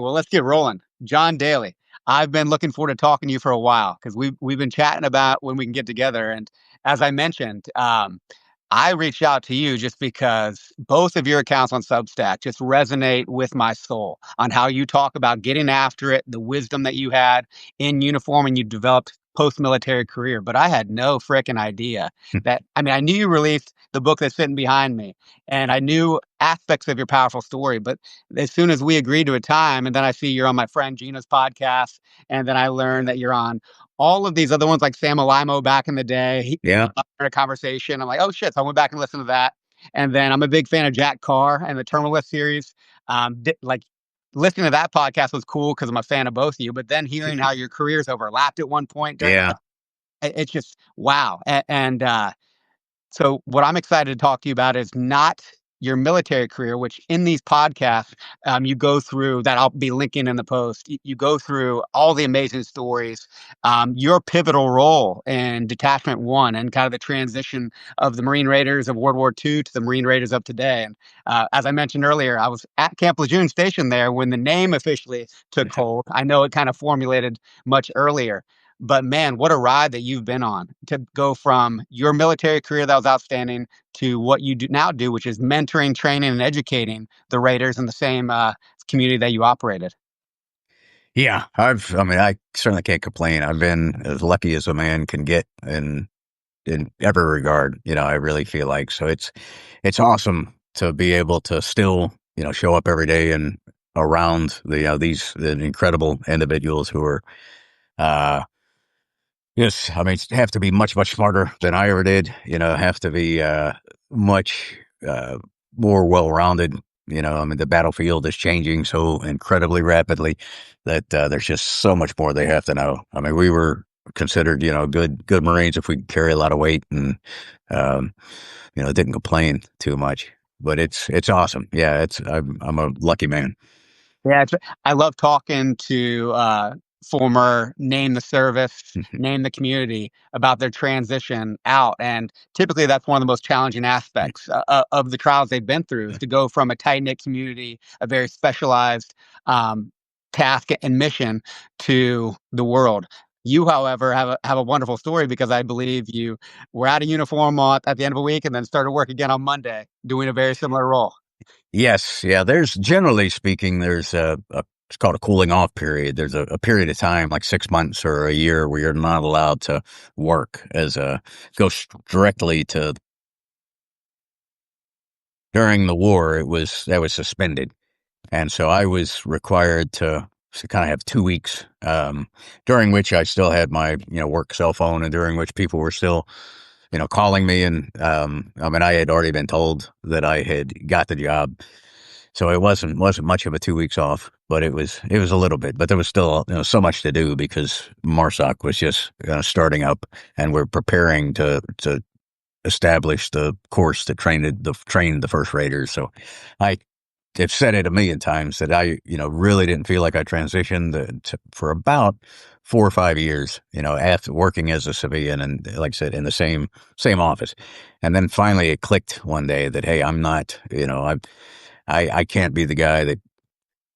well, let's get rolling. John Dailey, I've been looking forward to talking to you for a while because we've been chatting about when we can get together. And as I mentioned, I reached out to you just because both of your accounts on Substack just resonate with my soul on how you talk about getting after it, the wisdom that you had in uniform and you developed post-military career. But I had no freaking idea that, I mean, I knew you released the book that's sitting behind me and I knew aspects of your powerful story, but as soon as we agreed to a time, and then I see you're on my friend Gina's podcast, and then I learned that you're on all of these other ones like Sam Alimo back in the day. Yeah. A conversation. I'm like, oh shit. So I went back and listened to that. And then I'm a big fan of Jack Carr and the Terminalist series. Like listening to that podcast was cool because I'm a fan of both of you. But then hearing how your careers overlapped at one point during Yeah. it's just wow. So what I'm excited to talk to you about is not your military career, which in these podcasts, you go through that I'll be linking in the post. You go through all the amazing stories, your pivotal role in Detachment 1 and kind of the transition of the Marine Raiders of World War II to the Marine Raiders of today. And as I mentioned earlier, I was at Camp Lejeune Station there when the name officially took hold. I know it kind of formulated much earlier. But man, what a ride that you've been on to go from your military career that was outstanding to what you do, which is mentoring, training, and educating the Raiders in the same community that you operated. Yeah. I certainly can't complain. I've been as lucky as a man can get in every regard, I really feel like. So it's awesome to be able to still, show up every day and around the incredible individuals who are, yes, have to be much, much smarter than I ever did, have to be, much, more well-rounded. The battlefield is changing so incredibly rapidly that, there's just so much more they have to know. We were considered, good Marines if we could carry a lot of weight and, um, didn't complain too much, but it's awesome. Yeah. I'm a lucky man. Yeah, I love talking to former name the service, name the community about their transition out. And typically that's one of the most challenging aspects of the trials they've been through is to go from a tight knit community, a very specialized um, task and mission to the world. You, however, have a wonderful story because I believe you were out of uniform at the end of a week and then started work again on Monday doing a very similar role. Yes, yeah. There's generally speaking, there's it's called a cooling off period. There's a period of time, like 6 months or a year, where you're not allowed to work directly to. During the war, that was suspended, and so I was required to kind of have 2 weeks, during which I still had my work cell phone, and during which people were still calling me, and I had already been told that I had got the job. So it wasn't much of a 2 weeks off, but it was a little bit. But there was still so much to do because MARSOC was just starting up, and we're preparing to establish the course to train the first Raiders. So I have said it a million times that I really didn't feel like I transitioned for about 4 or 5 years. After working as a civilian and like I said in the same office, and then finally it clicked one day that hey, I'm not. I can't be the guy that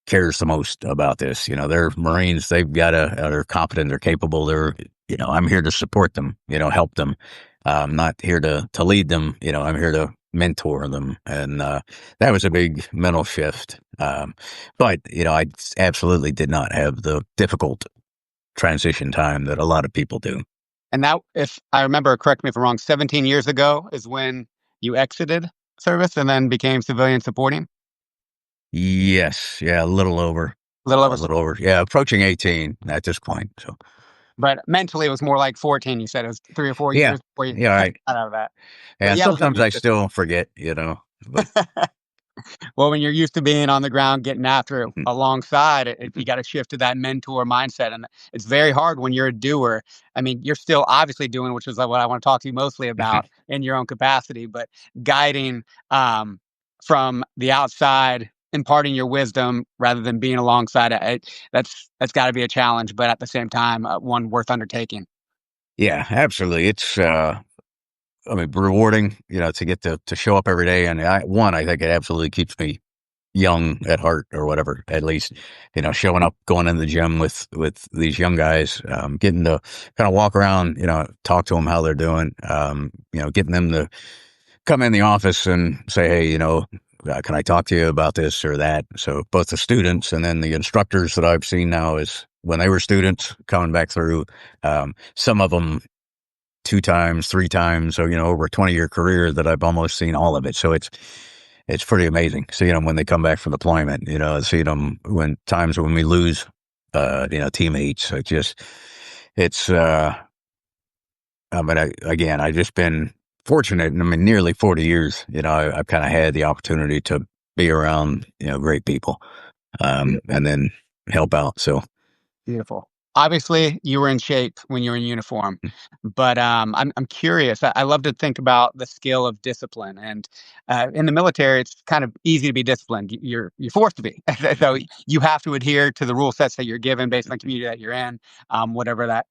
cares the most about this. They're Marines. They're competent. They're capable. I'm here to support them, help them. I'm not here to lead them. I'm here to mentor them. And, that was a big mental shift. But, I absolutely did not have the difficult transition time that a lot of people do. And that, if I remember, correct me if I'm wrong, 17 years ago is when you exited service and then became civilian supporting? Yes. Yeah. A little over. A little A over, little over. Yeah. Approaching 18 at this point. So, but mentally it was more like 14. You said it was 3 or 4 years yeah. before you Yeah. All right. got out of that. But And yeah, sometimes I still forget, but well, when you're used to being on the ground, getting after it mhm, alongside it, you mhm, got to shift to that mentor mindset. And it's very hard when you're a doer. I mean, you're still obviously doing, which is what I want to talk to you mostly mhm. about in your own capacity, but guiding from the outside, imparting your wisdom rather than being alongside it. That's got to be a challenge, but at the same time, one worth undertaking. Yeah, absolutely. It's, rewarding, to get to show up every day. And I think it absolutely keeps me young at heart or whatever, at least, showing up, going in the gym with these young guys, getting to kind of walk around, talk to them how they're doing, getting them to come in the office and say, hey, can I talk to you about this or that? So both the students and then the instructors that I've seen now is when they were students coming back through, some of them two times, three times. So, over a 20-year career that I've almost seen all of it. So it's pretty amazing seeing them when they come back from deployment, seeing them when times when we lose, teammates. It's, I just been fortunate. I mean, nearly 40 years, I've kind of had the opportunity to be around, great people, and then help out. So, Beautiful. Obviously, you were in shape when you were in uniform, but I'm curious. I love to think about the skill of discipline, and in the military, it's kind of easy to be disciplined. You're forced to be, so you have to adhere to the rule sets that you're given based on the community that you're in. Whatever that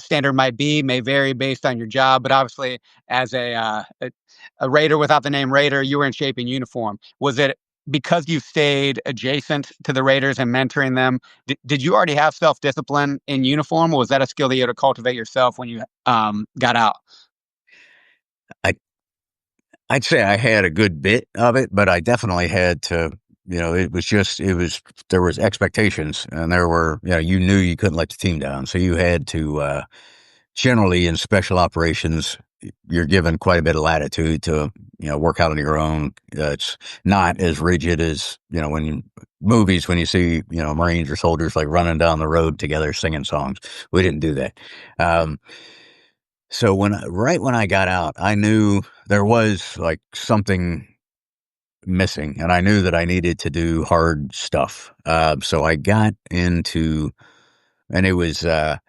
standard might be, may vary based on your job, but obviously, as a raider without the name raider, you were in shape in uniform. Was it because you stayed adjacent to the raiders and mentoring them? Did you already have self-discipline in uniform, or was that a skill that you had to cultivate yourself when you got out? I I'd say I had a good bit of it, but I definitely had to, there was expectations and there were, you knew you couldn't let the team down. So you had to, generally in special operations, you're given quite a bit of latitude to, work out on your own. It's not as rigid as, movies, when you see, Marines or soldiers like running down the road together singing songs. We didn't do that. Um, so right when I got out, I knew there was like something missing, and I knew that I needed to do hard stuff. So I got into, and it was, I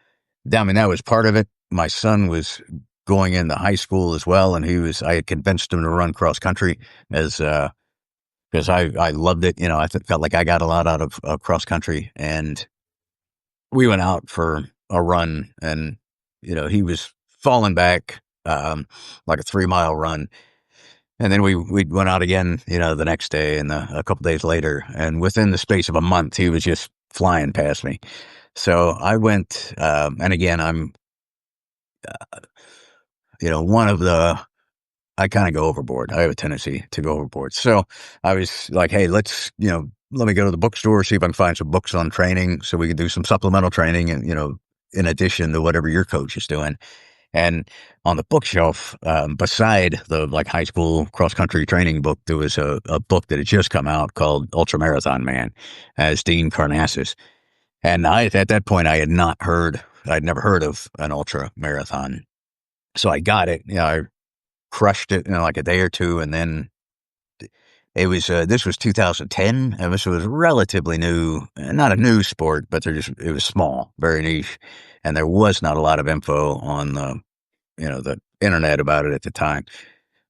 mean, that was part of it. My son was going into high school as well, and I had convinced him to run cross country as, because I loved it. I felt like I got a lot out of cross country, and we went out for a run, and he was falling back, like a 3 mile run. And then we went out again, the next day and a couple days later. And within the space of a month, he was just flying past me. So I went, and again, I'm, one of I kind of go overboard. I have a tendency to go overboard. So I was like, hey, let me go to the bookstore, see if I can find some books on training so we can do some supplemental training and, in addition to whatever your coach is doing. And on the bookshelf, beside the like high school cross country training book, there was a book that had just come out called Ultra Marathon Man, as Dean Karnassus. And at that point, I'd never heard of an ultra marathon. So I got it. I crushed it in like a day or two. And then this was 2010. And this was relatively new, not a new sport, but it was small, very niche. And there was not a lot of info on the internet about it at the time.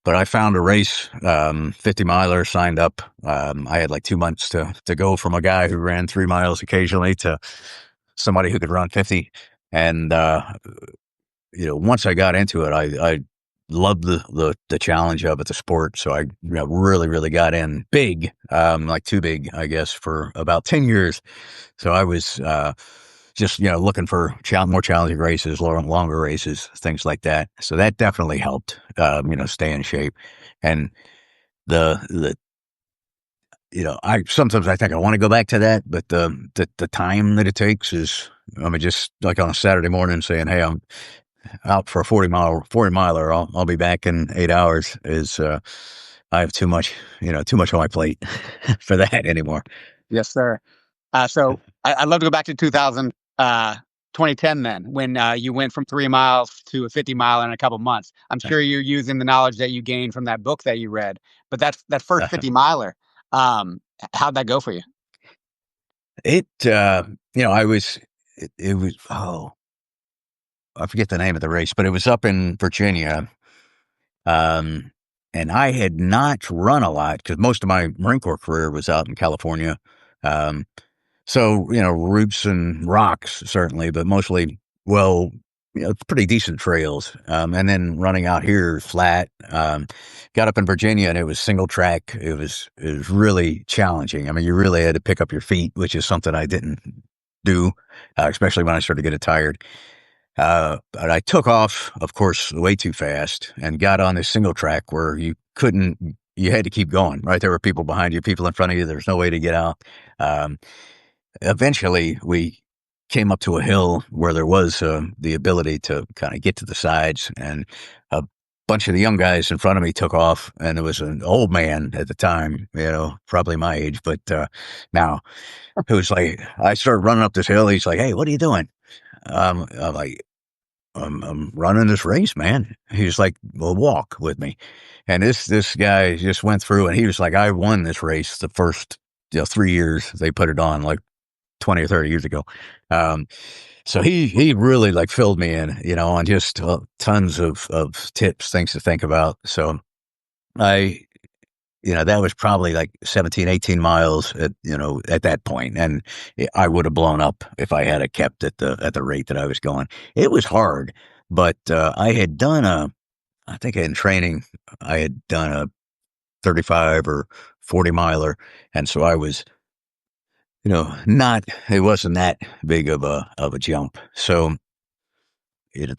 But I found a race, 50 miler, signed up. I had like 2 months to go from a guy who ran 3 miles occasionally to somebody who could run 50. And, once I got into it, I loved the challenge of it, the sport. So I really, really got in big, like too big, I guess, for about 10 years. So I was, just, looking for more challenging races, longer races, things like that. So that definitely helped, stay in shape. And the I sometimes I think I want to go back to that, but the time that it takes is, I mean, just like on a Saturday morning saying, hey, I'm out for a 40 miler. I'll be back in 8 hours is, I have too much on my plate for that anymore. Yes, sir. So I'd love to go back to 2010 then, when you went from 3 miles to a 50 mile in a couple months. I'm sure you're using the knowledge that you gained from that book that you read, but that first 50 miler, how'd that go for you? It, it was, oh, I forget the name of the race, but it was up in Virginia. Um, and I had not run a lot because most of my Marine Corps career was out in California. Um, so, routes and rocks, certainly, but mostly, well, pretty decent trails. And then running out here flat. Got up in Virginia and it was single track. It was really challenging. I mean, you really had to pick up your feet, which is something I didn't do, especially when I started to get tired. But I took off, of course, way too fast and got on this single track where you had to keep going, right? There were people behind you, people in front of you. There's no way to get out. Um, Eventually, we came up to a hill where there was the ability to kind of get to the sides, and a bunch of the young guys in front of me took off, and there was an old man at the time, probably my age, but now it was like I started running up this hill. He's like, "Hey, what are you doing?" I'm like, I'm running this race, man. He was like, well, walk with me. And this guy just went through and he was like, I won this race the first 3 years they put it on, like 20 or 30 years ago. Um, so he really like filled me in, on just tons of tips, things to think about. So I, that was probably like 17, 18 miles at that point. And I would have blown up if I had kept at the rate that I was going. It was hard, but I think in training, I had done a 35 or 40 miler. And so I was, it wasn't that big of a jump. So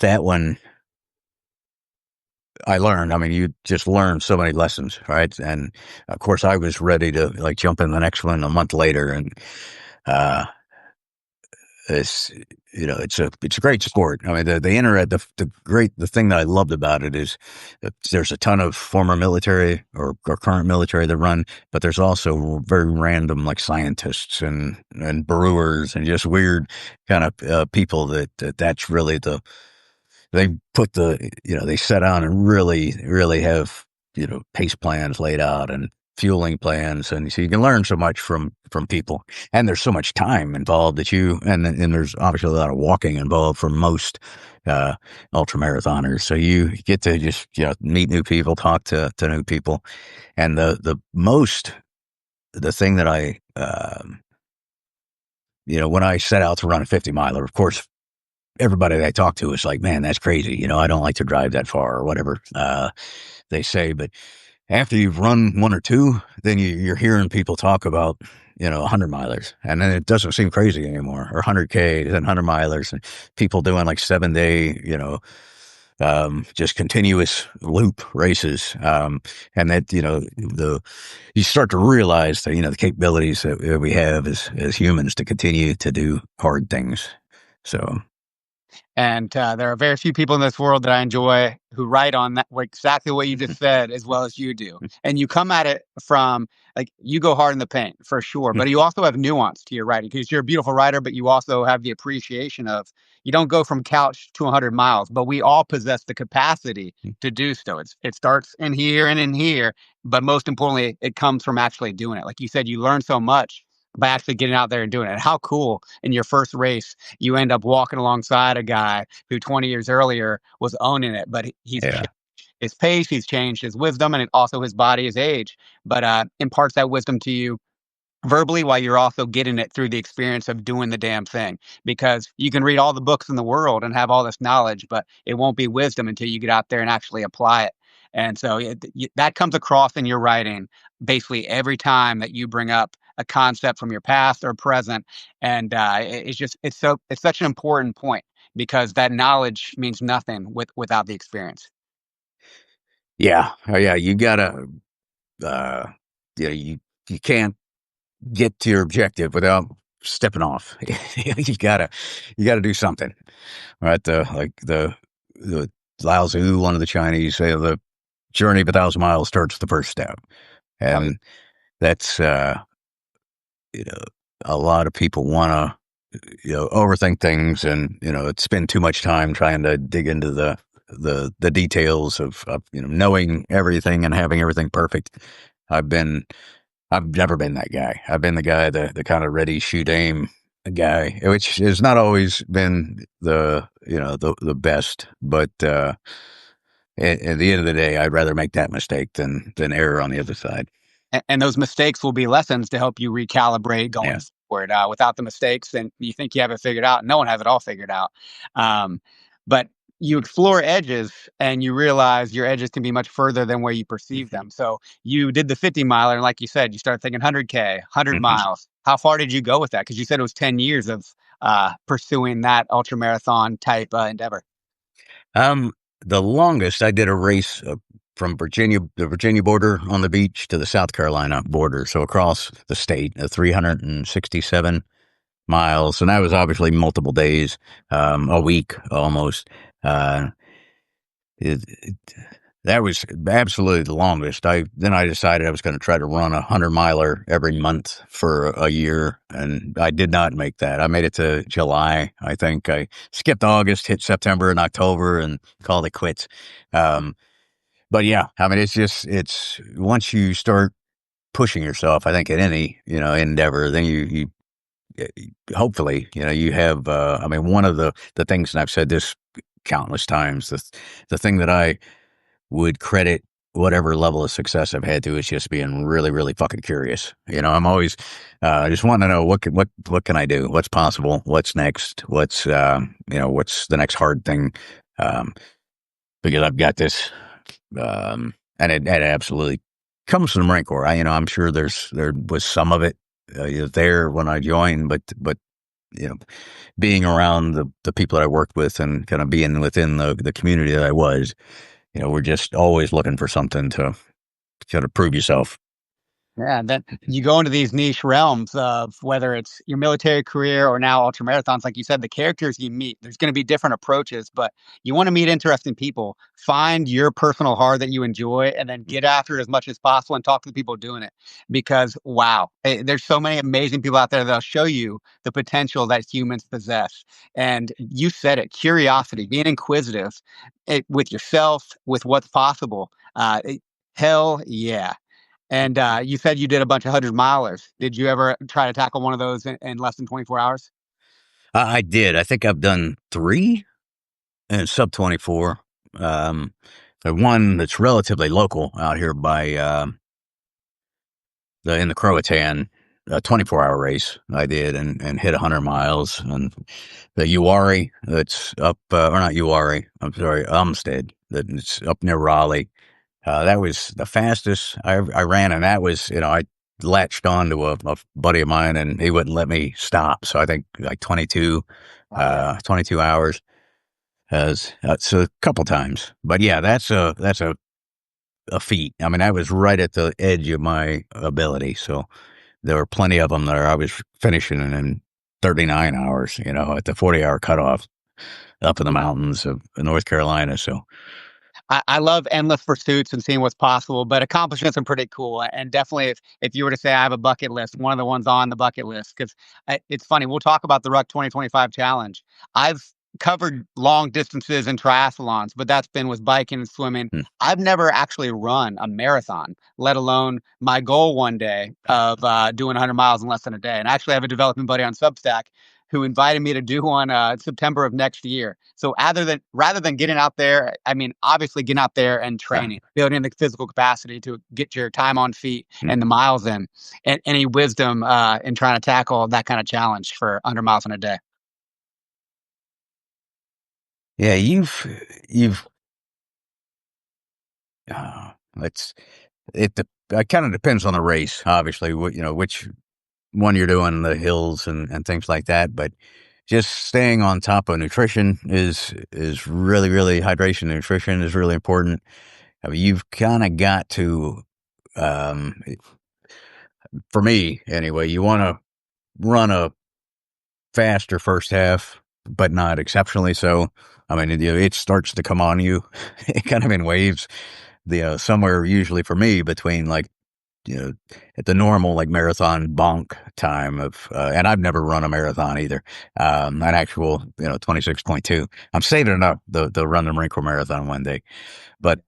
that one, I learned. I mean, you just learn so many lessons, right? And of course, I was ready to like jump in the next one a month later, and uh, it's it's a great sport. I mean, the internet, the thing that I loved about it is that there's a ton of former military or current military that run, but there's also very random like scientists and brewers and just weird kind of people that's really they put they set out and really have, pace plans laid out and fueling plans. And so you can learn so much from people. And there's so much time involved and there's obviously a lot of walking involved for most, uh, ultra marathoners. So you get to just, meet new people, talk to new people. And the thing that when I set out to run a 50 miler, of course, everybody that I talk to is like, man, that's crazy. I don't like to drive that far or whatever they say. But after you've run one or two, then you're hearing people talk about, 100 milers. And then it doesn't seem crazy anymore, or 100K, then 100 milers, and people doing like 7 day, just continuous loop races. And that, you start to realize that, the capabilities that we have as humans to continue to do hard things. So, And there are very few people in this world that I enjoy who write on that exactly what you just said as well as you do. And you come at it from like you go hard in the paint for sure, but you also have nuance to your writing because you're a beautiful writer, but you also have the appreciation of you don't go from couch to 100 miles, but we all possess the capacity to do so. It starts in here and in here, but most importantly, it comes from actually doing it. Like you said, you learn so much by actually getting out there and doing it. And how cool in your first race you end up walking alongside a guy who 20 years earlier was owning it, but he's yeah. changed his pace, he's changed his wisdom, and also his body, his age, but imparts that wisdom to you verbally while you're also getting it through the experience of doing the damn thing. Because you can read all the books in the world and have all this knowledge, but it won't be wisdom until you get out there and actually apply it. And so that comes across in your writing basically every time that you bring up a concept from your past or present. And it's such an important point because that knowledge means nothing without the experience. Yeah. Oh, yeah. You gotta, uh, you can't get to your objective without stepping off. You gotta do something, right? The Lao Tzu, one of the Chinese, say the journey of 1,000 miles starts the first step. Love it. And that's, you know, a lot of people want to, overthink things and, spend too much time trying to dig into the details of, knowing everything and having everything perfect. I've been I've never been that guy. I've been the guy, the kind of ready, shoot, aim guy, which has not always been the best. But at the end of the day, I'd rather make that mistake than error on the other side. And those mistakes will be lessons to help you recalibrate going Yeah. forward. Without the mistakes, and you think you have it figured out. No one has it all figured out. Um, but you explore edges and you realize your edges can be much further than where you perceive Mhm. them. So you did the 50 miler, and like you said, you start thinking 100K, 100 Mhm. miles. How far did you go with that? Because you said it was 10 years of pursuing that ultra marathon type endeavor. Um, the longest I did a race from Virginia, the Virginia border on the beach to the South Carolina border, so across the state, 367 miles, and that was obviously multiple days, a week almost. Uh, it, that was absolutely the longest. I decided I was going to try to run 100 miler every month for a year, and I did not make that. I made it to July. I think I skipped August, hit September and October, and called it quits. Um, but yeah, I mean, it's once you start pushing yourself, I think in any endeavor, then you hopefully you have. I mean, one of the things, and I've said this countless times, the thing that I would credit whatever level of success I've had to is just being really, really fucking curious. I'm always just wanting to know what can I do? What's possible? What's next? What's the next hard thing? Um, because I've got this, and it absolutely comes from the Marine Corps. I'm sure there was some of it there when I joined, but you know, being around the people that I worked with and kind of being within the community that I was, we're just always looking for something to kind of prove yourself. Yeah, and then you go into these niche realms of whether it's your military career or now ultra marathons, like you said, the characters you meet, there's going to be different approaches, but you want to meet interesting people. Find your personal heart that you enjoy and then get after it as much as possible and talk to the people doing it. Because wow, there's so many amazing people out there that'll show you the potential that humans possess. And you said it, curiosity, being inquisitive with yourself, with what's possible. Hell yeah. And, you said you did a bunch of 100 milers. Did you ever try to tackle one of those in less than 24 hours? I did. I think I've done three and sub 24. Um, the one that's relatively local out here by in the Croatan, a 24-hour race I did and hit 100 miles. And the Uwari that's up, or not Uwari, I'm sorry, Umstead, that's up near Raleigh. That was the fastest I ran, and that was, I latched on to a buddy of mine, and he wouldn't let me stop. So I think like Oh, yeah. 22 hours, so a couple times. But yeah, that's a feat. I mean, that was right at the edge of my ability. So there were plenty of them that I was finishing in 39 hours, at the 40-hour cutoff up in the mountains of North Carolina. So, I love endless pursuits and seeing what's possible, but accomplishments are pretty cool. And definitely, if you were to say I have a bucket list, one of the ones on the bucket list, because it's funny, we'll talk about the Ruck 2025 challenge. I've covered long distances and triathlons, but that's been with biking and swimming. hmm. I've never actually run a marathon, let alone my goal one day of doing 100 miles in less than a day. And actually, I have a development buddy on Substack who invited me to do one September of next year. So rather than getting out there, I mean, obviously getting out there and training, building the physical capacity to get your time on feet and the miles in, and any wisdom in trying to tackle that kind of challenge for under miles in a day. Yeah, you've it's it kind of depends on the race, obviously. Which one you're doing, the hills and things like that. But just staying on top of nutrition is really, really, hydration, nutrition is really important. I mean, you've kind of got to, um, for me anyway, you want to run a faster first half, but not exceptionally so. I mean, it starts to come on you, kind of in waves. Somewhere usually for me between like you know, at the normal like marathon bonk time of, and I've never run a marathon either. An actual, 26.2. I'm saving up the run the Marine Corps marathon one day, but,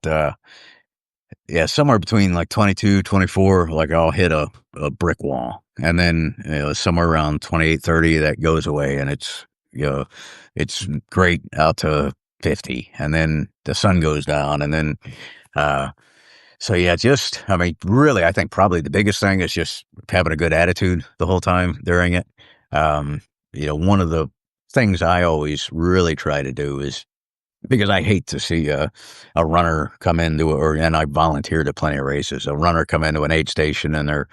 yeah, somewhere between like 22, 24, like I'll hit a brick wall, and then, somewhere around 28, 30, that goes away, and it's great out to 50, and then the sun goes down, and then, uh, so yeah, I mean, really, I think probably the biggest thing is just having a good attitude the whole time during it. Um, one of the things I always really try to do is because I hate to see a runner come into and I volunteered at plenty of races. A runner come into an aid station and they're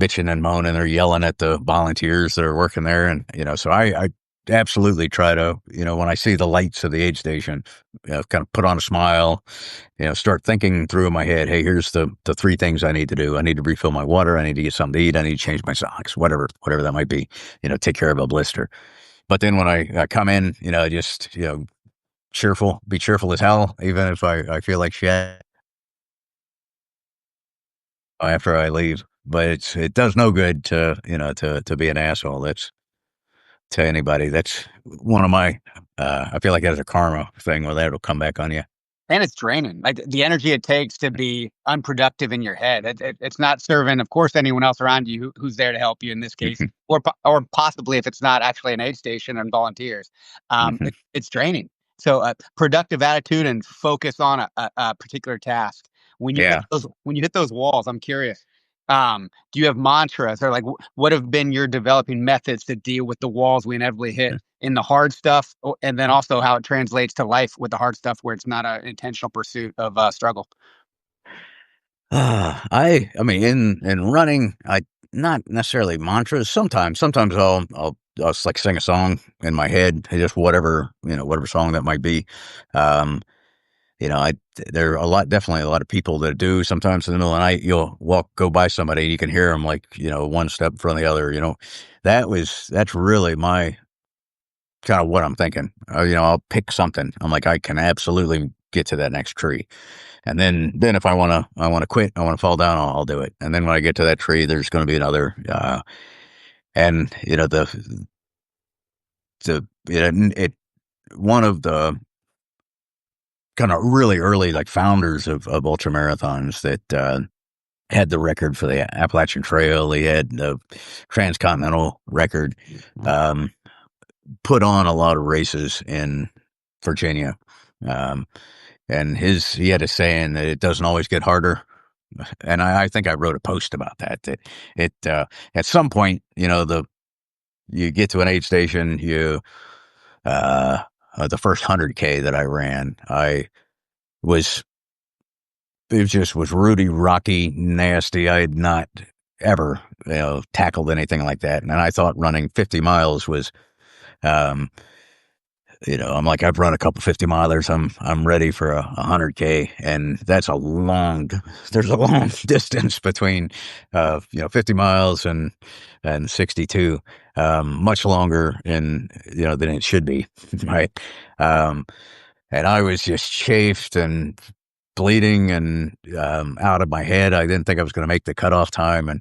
bitching and moaning, they're yelling at the volunteers that are working there, and so I absolutely try to when I see the lights of the aid station, kind of put on a smile, start thinking through in my head, hey, here's the three things I need to do. I need to refill my water. I need to get something to eat. I need to change my socks, whatever that might be. Take care of a blister. But then when I come in, just be cheerful as hell, even if I feel like shit after I leave. But it does no good to to be an asshole. That's to anybody. That's one of my. I feel like that's a karma thing where that'll come back on you. And it's draining, like, the energy it takes to be unproductive in your head. It's not serving, of course, anyone else around you who's there to help you in this case, Hmm. or possibly if it's not actually an aid station and volunteers. Hmm. It's draining. So, productive attitude and focus on a particular task. Yeah. When you hit those walls, I'm curious, do you have mantras or, like, what have been your developing methods to deal with the walls we inevitably hit in the hard stuff, and then also how it translates to life with the hard stuff where it's not an intentional pursuit of struggle. I mean, in running, I not necessarily mantras. Sometimes I'll just like sing a song in my head, just whatever song that might be. Um, I there are definitely a lot of people that do. Sometimes in the middle of the night, you'll go by somebody, and you can hear them like one step in front of the other. That's really my kind of what I'm thinking. I'll pick something. I'm like, I can absolutely get to that next tree. And then if I want to quit, I want to fall down, I'll do it. And then when I get to that tree, there's going to be another. And it one of the kind of really early like founders of ultra marathons that had the record for the Appalachian Trail. He had the transcontinental record. Um, Put on a lot of races in Virginia. Um, and he had a saying that it doesn't always get harder. And I think I wrote a post about that. That at some point, you get to an aid station, uh, the first 100K that I ran, was it just was rooty, rocky, nasty. I had not ever tackled anything like that, and I thought running 50 miles was um, I'm like, I've run a couple 50 milers. I'm ready for a 100K. And there's a long distance between, 50 miles and 62, much longer than it should be. Right. Um, and I was just chafed and bleeding and, out of my head. I didn't think I was going to make the cutoff time. And,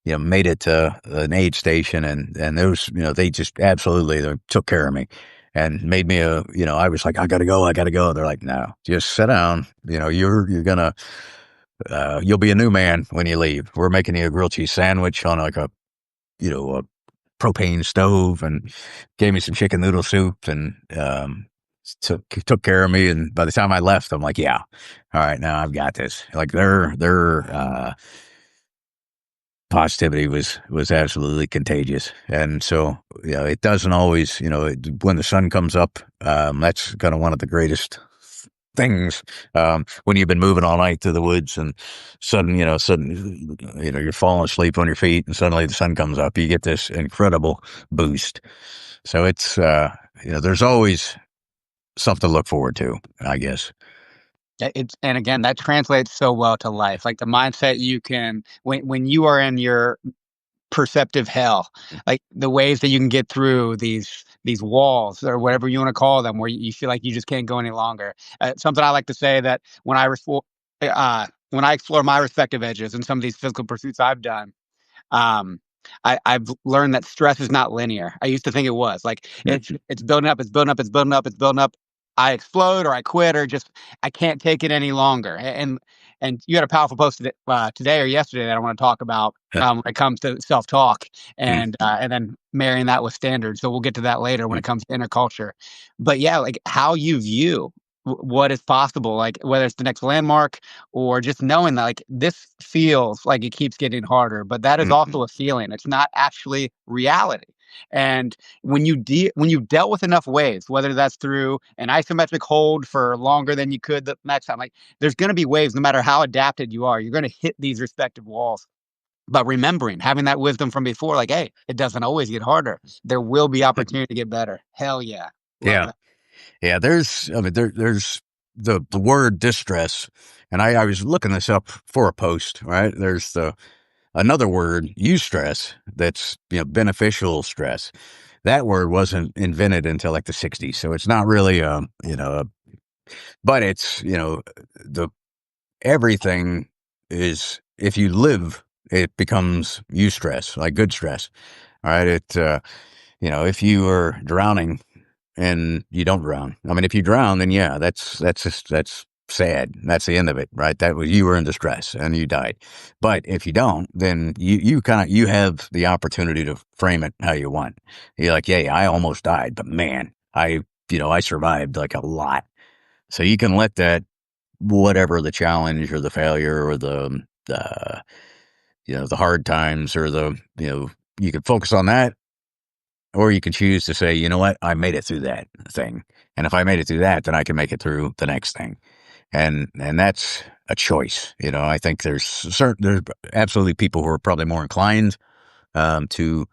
made it to an aid station, and those, they just absolutely they took care of me and made me I was like, I gotta go. They're like, no, just sit down. You're gonna, you'll be a new man when you leave. We're making you a grilled cheese sandwich on like a propane stove, and gave me some chicken noodle soup, and, took care of me. And by the time I left, I'm like, yeah, all right, now I've got this. Like their positivity was absolutely contagious. And so, it doesn't always, when the sun comes up, that's kind of one of the greatest things, when you've been moving all night through the woods, and you're falling asleep on your feet, and suddenly the sun comes up, you get this incredible boost. So it's, there's always something to look forward to, I guess. Yeah, and again, that translates so well to life. Like the mindset you can when you are in your perceptive hell, like the ways that you can get through these walls or whatever you want to call them, where you feel like you just can't go any longer. Something I like to say that when I explore my respective edges and some of these physical pursuits I've done, um, I've learned that stress is not linear. I used to think it was like it's building up, it's building up, it's building up, it's building up. I explode or I quit or just I can't take it any longer. And you had a powerful post today or yesterday that I want to talk about, when it comes to self talk and then marrying that with standards. So we'll get to that later when it comes to inner culture. But yeah, like how you view what is possible, like whether it's the next landmark or just knowing that like this feels like it keeps getting harder, but that is also a feeling. It's not actually reality. And when you dealt with enough waves, whether that's through an isometric hold for longer than you could the next time, like there's going to be waves no matter how adapted you are. You're going to hit these respective walls. But remembering, having that wisdom from before, like, hey, it doesn't always get harder. There will be opportunity to get better. Hell yeah. Love Yeah. that. Yeah, there's the word distress, and I was looking this up for a post, right? There's another word, eustress, that's, beneficial stress. That word wasn't invented until like the 60s, so it's not really but it's, the everything is, if you live, it becomes eustress, like good stress. All right, if you are drowning and you don't drown. I mean, if you drown, then yeah, that's sad. That's the end of it, right? That was, you were in distress and you died. But if you don't, then you have the opportunity to frame it how you want. You're like, yeah, I almost died, but man, I survived like a lot. So you can let that, whatever the challenge or the failure or the hard times or you can focus on that, or you can choose to say, you know what, I made it through that thing. And if I made it through that, then I can make it through the next thing. And that's a choice. I think there's absolutely people who are probably more inclined to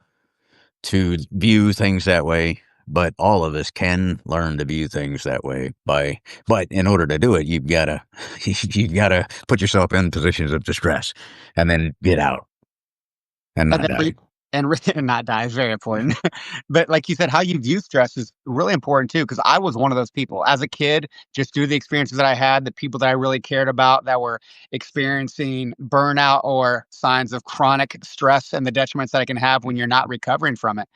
view things that way. But all of us can learn to view things that way but in order to do it, you've gotta put yourself in positions of distress and then get out and And not then die. and not die is very important. But like you said, how you view stress is really important too. Because I was one of those people as a kid, just through the experiences that I had, the people that I really cared about that were experiencing burnout or signs of chronic stress and the detriments that it can have when you're not recovering from it.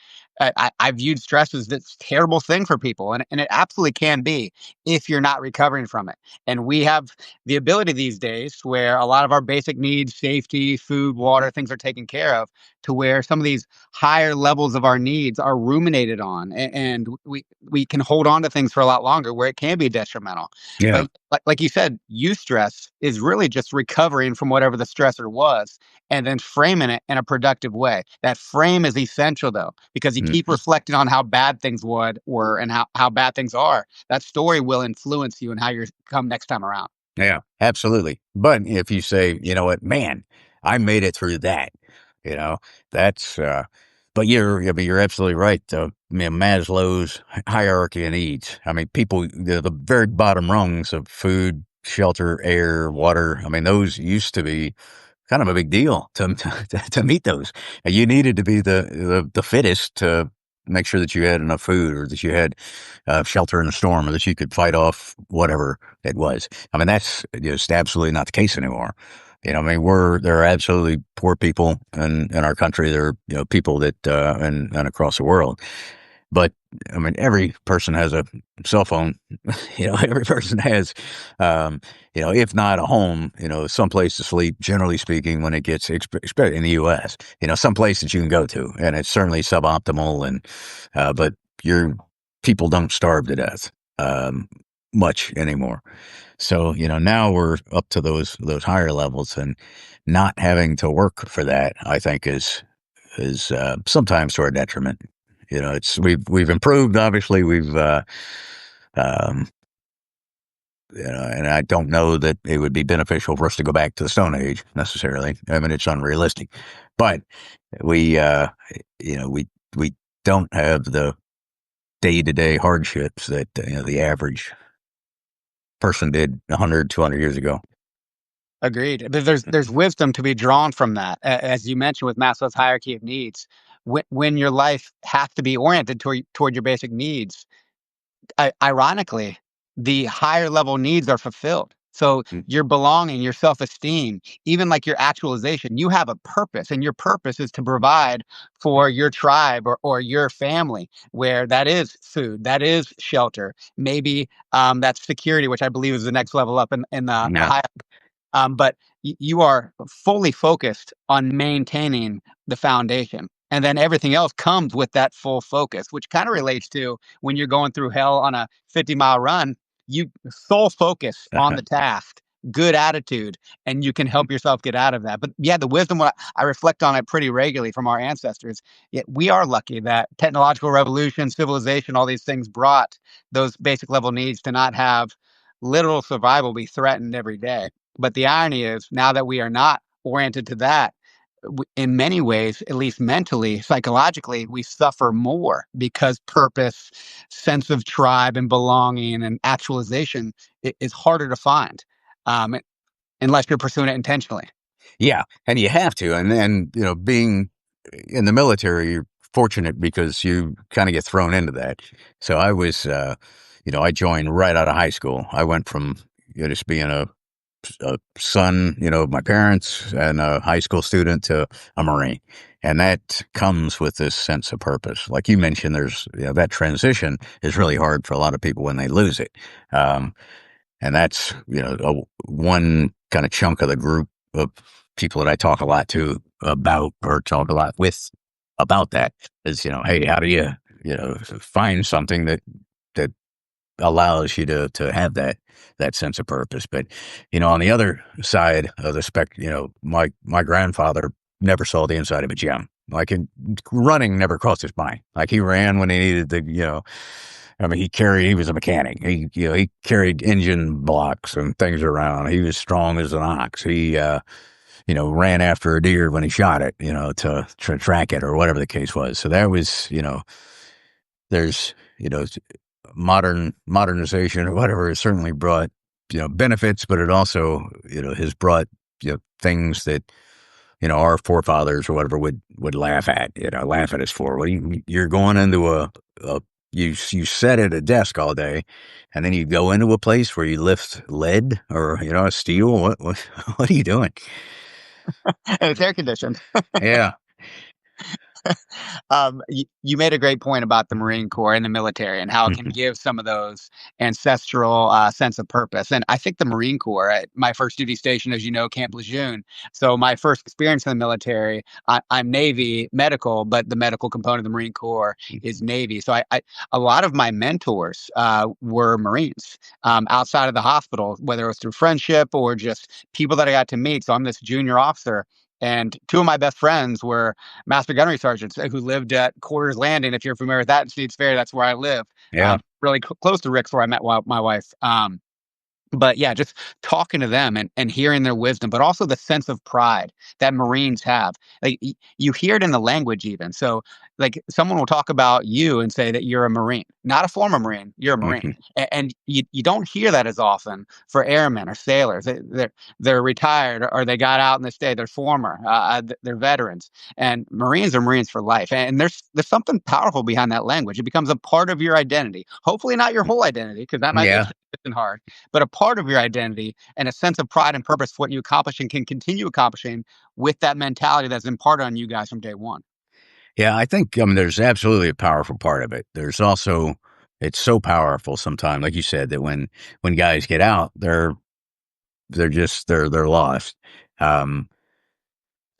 I viewed stress as this terrible thing for people, and it absolutely can be if you're not recovering from it. And we have the ability these days where a lot of our basic needs, safety, food, water, things are taken care of, to where some of these higher levels of our needs are ruminated on, and we can hold on to things for a lot longer where it can be detrimental. Yeah. But like you said, eustress is really just recovering from whatever the stressor was and then framing it in a productive way. That frame is essential though, because you keep Mhm. reflecting on how bad things were and how bad things are. That story will influence you and how you come next time around. Yeah, absolutely. But if you say, you know what, man, I made it through that, you know, that's, but you're absolutely right. Maslow's hierarchy of needs. I mean, people, the very bottom rungs of food, shelter, air, water. I mean, those used to be kind of a big deal to meet those. And you needed to be the fittest to make sure that you had enough food or that you had shelter in a storm or that you could fight off whatever it was. I mean, that's just absolutely not the case anymore. I mean, there are absolutely poor people in our country. There are, people that, and across the world. But I mean, every person has a cell phone. Every person has, if not a home, some place to sleep. Generally speaking, when it gets, especially in the U.S., some place that you can go to, and it's certainly suboptimal. But your people don't starve to death much anymore. So now we're up to those higher levels, and not having to work for that, I think, is sometimes to our detriment. It's we've improved. Obviously, we've um, and I don't know that it would be beneficial for us to go back to the Stone Age necessarily. I mean, it's unrealistic, but we we don't have the day to day hardships that the average person did 100, 200 years ago. Agreed. But there's wisdom to be drawn from that, as you mentioned with Maslow's hierarchy of needs. When your life has to be oriented toward your basic needs, ironically, the higher level needs are fulfilled. So Mm. your belonging, your self-esteem, even like your actualization, you have a purpose, and your purpose is to provide for your tribe or your family, where that is food, that is shelter, maybe that's security, which I believe is the next level up in the Yeah. high. But you are fully focused on maintaining the foundation. And then everything else comes with that full focus, which kind of relates to when you're going through hell on a 50-mile run, you sole focus on the task good attitude, and you can help yourself get out of that. But yeah, the wisdom, I reflect on it pretty regularly from our ancestors. Yet we are lucky that technological revolution, civilization, all these things brought those basic level needs to not have literal survival be threatened every day. But the irony is, now that we are not oriented to that, in many ways, at least mentally, psychologically, we suffer more because purpose, sense of tribe and belonging and actualization is harder to find, um, unless you're pursuing it intentionally. Yeah, and you have to. And then, being in the military, you're fortunate because you kind of get thrown into that. So I was, I joined right out of high school. I went from just being a son, of my parents and a high school student to a Marine. And that comes with this sense of purpose. Like you mentioned, there's, that transition is really hard for a lot of people when they lose it. Um, and that's, one kind of chunk of the group of people that I talk a lot to about, or talk a lot with about that is, hey, how do you, find something that allows you to have that sense of purpose. But on the other side of the spectrum, my grandfather never saw the inside of a gym. Like, running never crossed his mind. Like, he ran when he needed to. I mean, he was a mechanic. He carried engine blocks and things around. He was strong as an ox. He ran after a deer when he shot it, to track it or whatever the case was. So that was, there's, modernization or whatever has certainly brought, benefits, but it also, has brought, things that, our forefathers or whatever would laugh at us for. You're going into you sit at a desk all day, and then you go into a place where you lift lead or, steel. What are you doing? And it's air conditioned. Yeah. You made a great point about the Marine Corps and the military and how it can Mhm. give some of those ancestral sense of purpose. And I think the Marine Corps, at my first duty station, as you know, Camp Lejeune. So my first experience in the military, I'm Navy medical, but the medical component of the Marine Corps is Navy. So a lot of my mentors were Marines, outside of the hospital, whether it was through friendship or just people that I got to meet. So I'm this junior officer. And two of my best friends were master gunnery sergeants who lived at Quarters Landing. If you're familiar with that in Steeds Ferry, that's where I live. Yeah. Really close to Rick's, where I met my wife. But yeah, just talking to them and hearing their wisdom, but also the sense of pride that Marines have. Like, you hear it in the language even. So, like, someone will talk about you and say that you're a Marine, not a former Marine, you're a Marine. Mhm. And you don't hear that as often for airmen or sailors. They're retired, or they got out in the state. They're former. They're veterans, and Marines are Marines for life. And there's something powerful behind that language. It becomes a part of your identity. Hopefully, not your whole identity, because that might get Yeah. twisted and hard, but a part of your identity and a sense of pride and purpose for what you accomplish and can continue accomplishing with that mentality that's imparted on you guys from day one. Yeah, I think, there's absolutely a powerful part of it. There's also, it's so powerful sometimes, like you said, that when guys get out, they're lost. Um,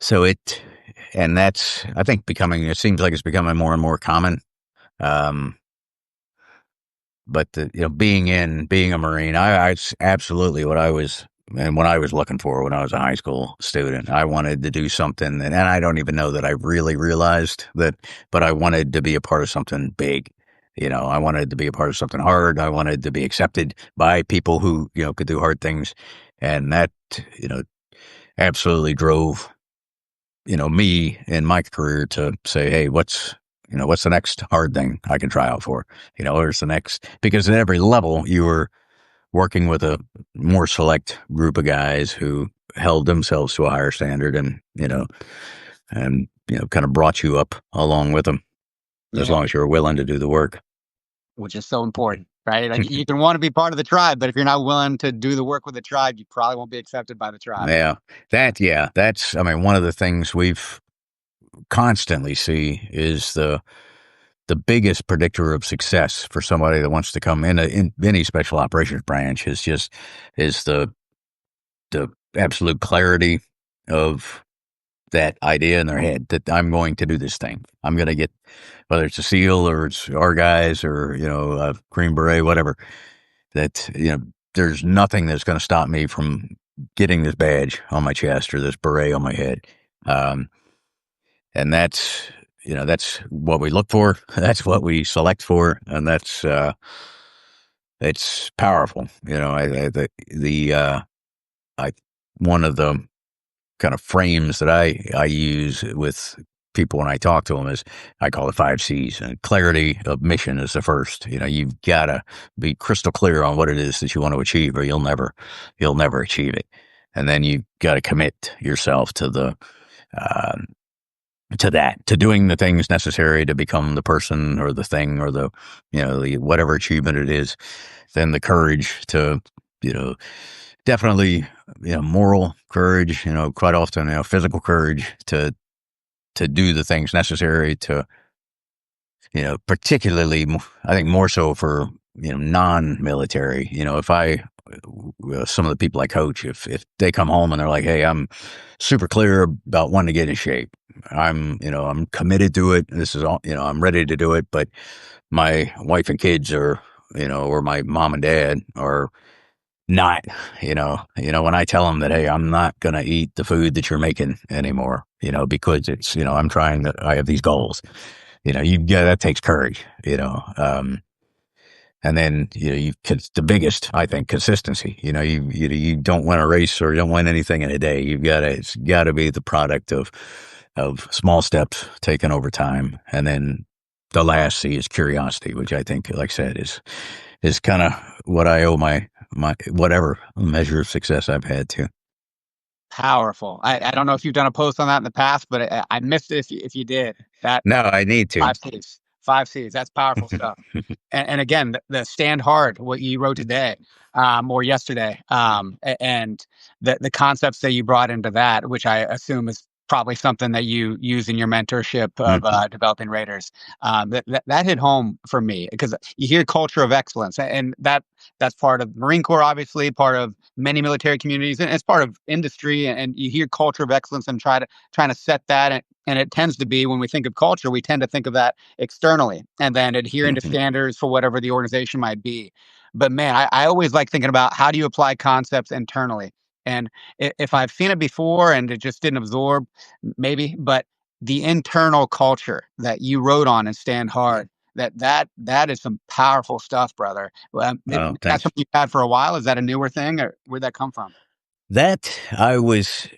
so and that's, I think, it seems like it's becoming more and more common. Um, but being a Marine, it's absolutely what I was, and what I was looking for when I was a high school student. I wanted to do something, and I don't even know that I really realized that, but I wanted to be a part of something big. I wanted to be a part of something hard. I wanted to be accepted by people who, could do hard things. And that, you know, absolutely drove, me in my career to say, hey, what's the next hard thing I can try out for? Where's the next, because at every level you were working with a more select group of guys who held themselves to a higher standard, and kind of brought you up along with them, as Yeah, long as you were willing to do the work. which is so important, right? Like, you can want to be part of the tribe, but if you're not willing to do the work with the tribe, you probably won't be accepted by the tribe. That's, I mean, one of the things we've constantly see is the biggest predictor of success for somebody that wants to come in any special operations branch is the absolute clarity of that idea in their head that I'm going to do this thing. I'm going to get, whether it's a SEAL or it's our guys or, a Green Beret, whatever, that, there's nothing that's going to stop me from getting this badge on my chest or this beret on my head. Um, and that's what we look for. That's what we select for. And it's powerful. I, one of the kind of frames that I use with people when I talk to them is I call it 5 C's, and clarity of mission is the first. You've got to be crystal clear on what it is that you want to achieve, or you'll never achieve it. And then you've got to commit yourself um, to doing the things necessary to become the person or the thing or the whatever achievement it is. Then the courage to, you know, definitely, moral courage, quite often, physical courage to do the things necessary to, particularly, I think more so for, non-military, if some of the people I coach, if they come home and they're like, hey, I'm super clear about wanting to get in shape. I'm committed to it. This is all, I'm ready to do it, but my wife and kids or my mom and dad are not, when I tell them that, hey, I'm not going to eat the food that you're making anymore, because it's, I have these goals, that takes courage, and then, the biggest, I think, consistency, you don't win a race or you don't win anything in a day. It's gotta be the product of small steps taken over time. And then the last C is curiosity, which I think, like I said, is kind of what I owe my whatever measure of success I've had to. Powerful. I don't know if you've done a post on that in the past, but I missed it if you did. That No, I need to. 5 Cs. 5 Cs. That's powerful stuff. And again, the stand hard, what you wrote today, or yesterday, and the concepts that you brought into that, which I assume is probably something that you use in your mentorship of Mhm. developing raiders. That hit home for me because you hear culture of excellence, and that's part of Marine Corps, obviously, part of many military communities, and it's part of industry. And you hear culture of excellence and trying to set that. And it tends to be when we think of culture, we tend to think of that externally and then adhering to Mhm. standards for whatever the organization might be. But man, I always like thinking about how do you apply concepts internally. And if I've seen it before and it just didn't absorb, maybe, but the internal culture that you wrote on and stand hard, that is some powerful stuff, brother. Oh, That's thanks. something you've had for a while. Is that a newer thing, or where'd that come from? That I was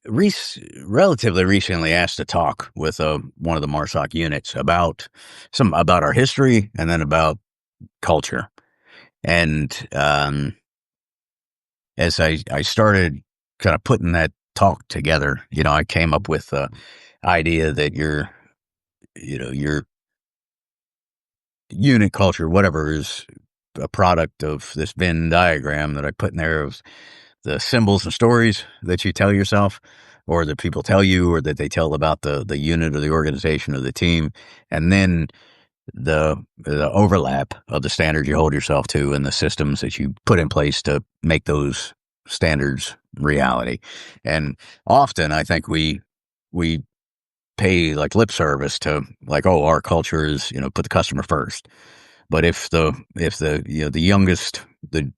relatively recently asked to talk with one of the MARSOC units about our history and then about culture. And as I started kind of putting that talk together, I came up with the idea that your unit culture, whatever, is a product of this Venn diagram that I put in there of the symbols and stories that you tell yourself, or that people tell you, or that they tell about the unit or the organization or the team, and then the overlap of the standards you hold yourself to and the systems that you put in place to make those standards reality. And often I think we pay like lip service to like, oh, our culture is, put the customer first. But if the the youngest, the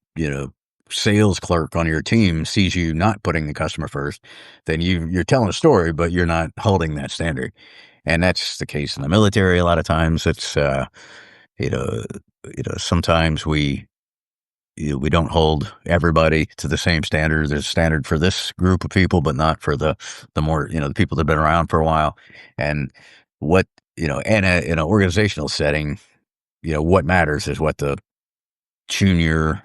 sales clerk on your team sees you not putting the customer first, then you're telling a story, but you're not holding that standard. And that's the case in the military. A lot of times, it's you know sometimes we don't hold everybody to the same standard. There's a standard for this group of people, but not for the more the people that've been around for a while. And what in an organizational setting, what matters is what the junior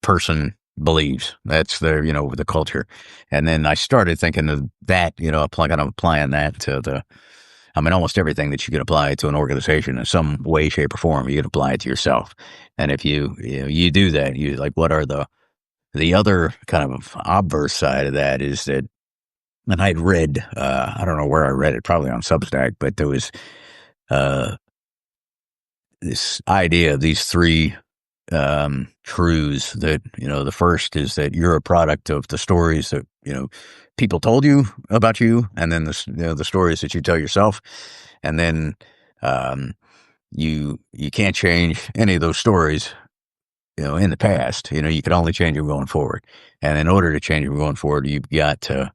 person believes. That's the culture. And then I started thinking of that, kind of applying that to almost everything that you can apply to an organization in some way, shape, or form. You can apply it to yourself. And if you do that, you like, what are the other kind of obverse side of that is that, and I'd read, I don't know where I read it, probably on Substack, but there was uh, this idea of these three truths that, the first is that you're a product of the stories that, people told you about you, and then the stories that you tell yourself. And then, you can't change any of those stories, in the past. You can only change them going forward. And in order to change them going forward, you've got to,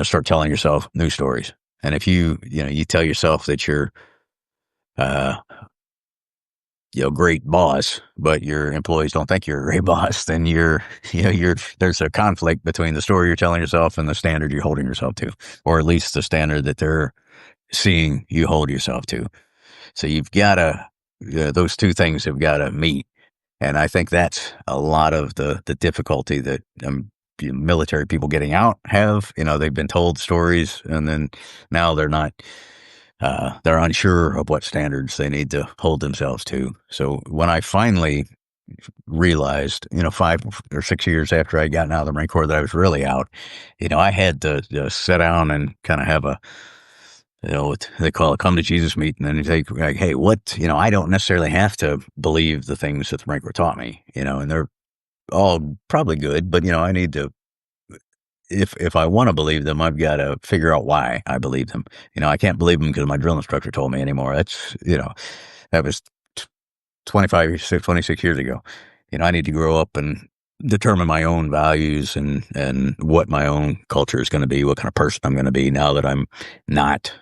start telling yourself new stories. And if you tell yourself that you're, uh, great boss, but your employees don't think you're a great boss, then there's a conflict between the story you're telling yourself and the standard you're holding yourself to, or at least the standard that they're seeing you hold yourself to. So you've got to, those two things have got to meet. And I think that's a lot of the difficulty that military people getting out have. They've been told stories, and then now they're unsure of what standards they need to hold themselves to. So when I finally realized, 5 or 6 years after I'd gotten out of the Marine Corps, that I was really out, I had to sit down and kind of have a, what they call a come to Jesus meeting, and they say, like, hey, I don't necessarily have to believe the things that the Marine Corps taught me, and they're all probably good, but, I need to, if I want to believe them, I've got to figure out why I believe them. I can't believe them because my drill instructor told me anymore. That was 26 years ago. I need to grow up and determine my own values and what my own culture is going to be, what kind of person I'm going to be now that I'm not,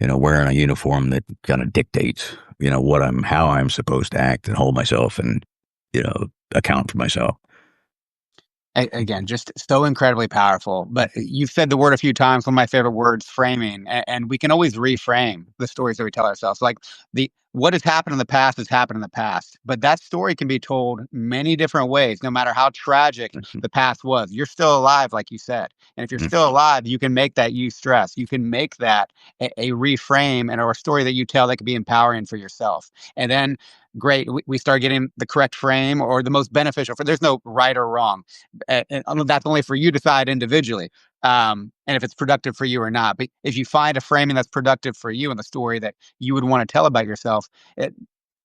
wearing a uniform that kind of dictates, how I'm supposed to act and hold myself and, account for myself. Again, just so incredibly powerful. But you've said the word a few times, one of my favorite words, framing. And we can always reframe the stories that we tell ourselves. Like the what has happened in the past has happened in the past. But that story can be told many different ways, no matter how tragic the past was. You're still alive, like you said. And if you're still alive, you can make that you stress. You can make that a reframe and or a story that you tell that can be empowering for yourself. And then great, we start getting the correct frame or the most beneficial for there's no right or wrong, and that's only for you to decide individually, and if it's productive for you or not. But if you find a framing that's productive for you and the story that you would want to tell about yourself,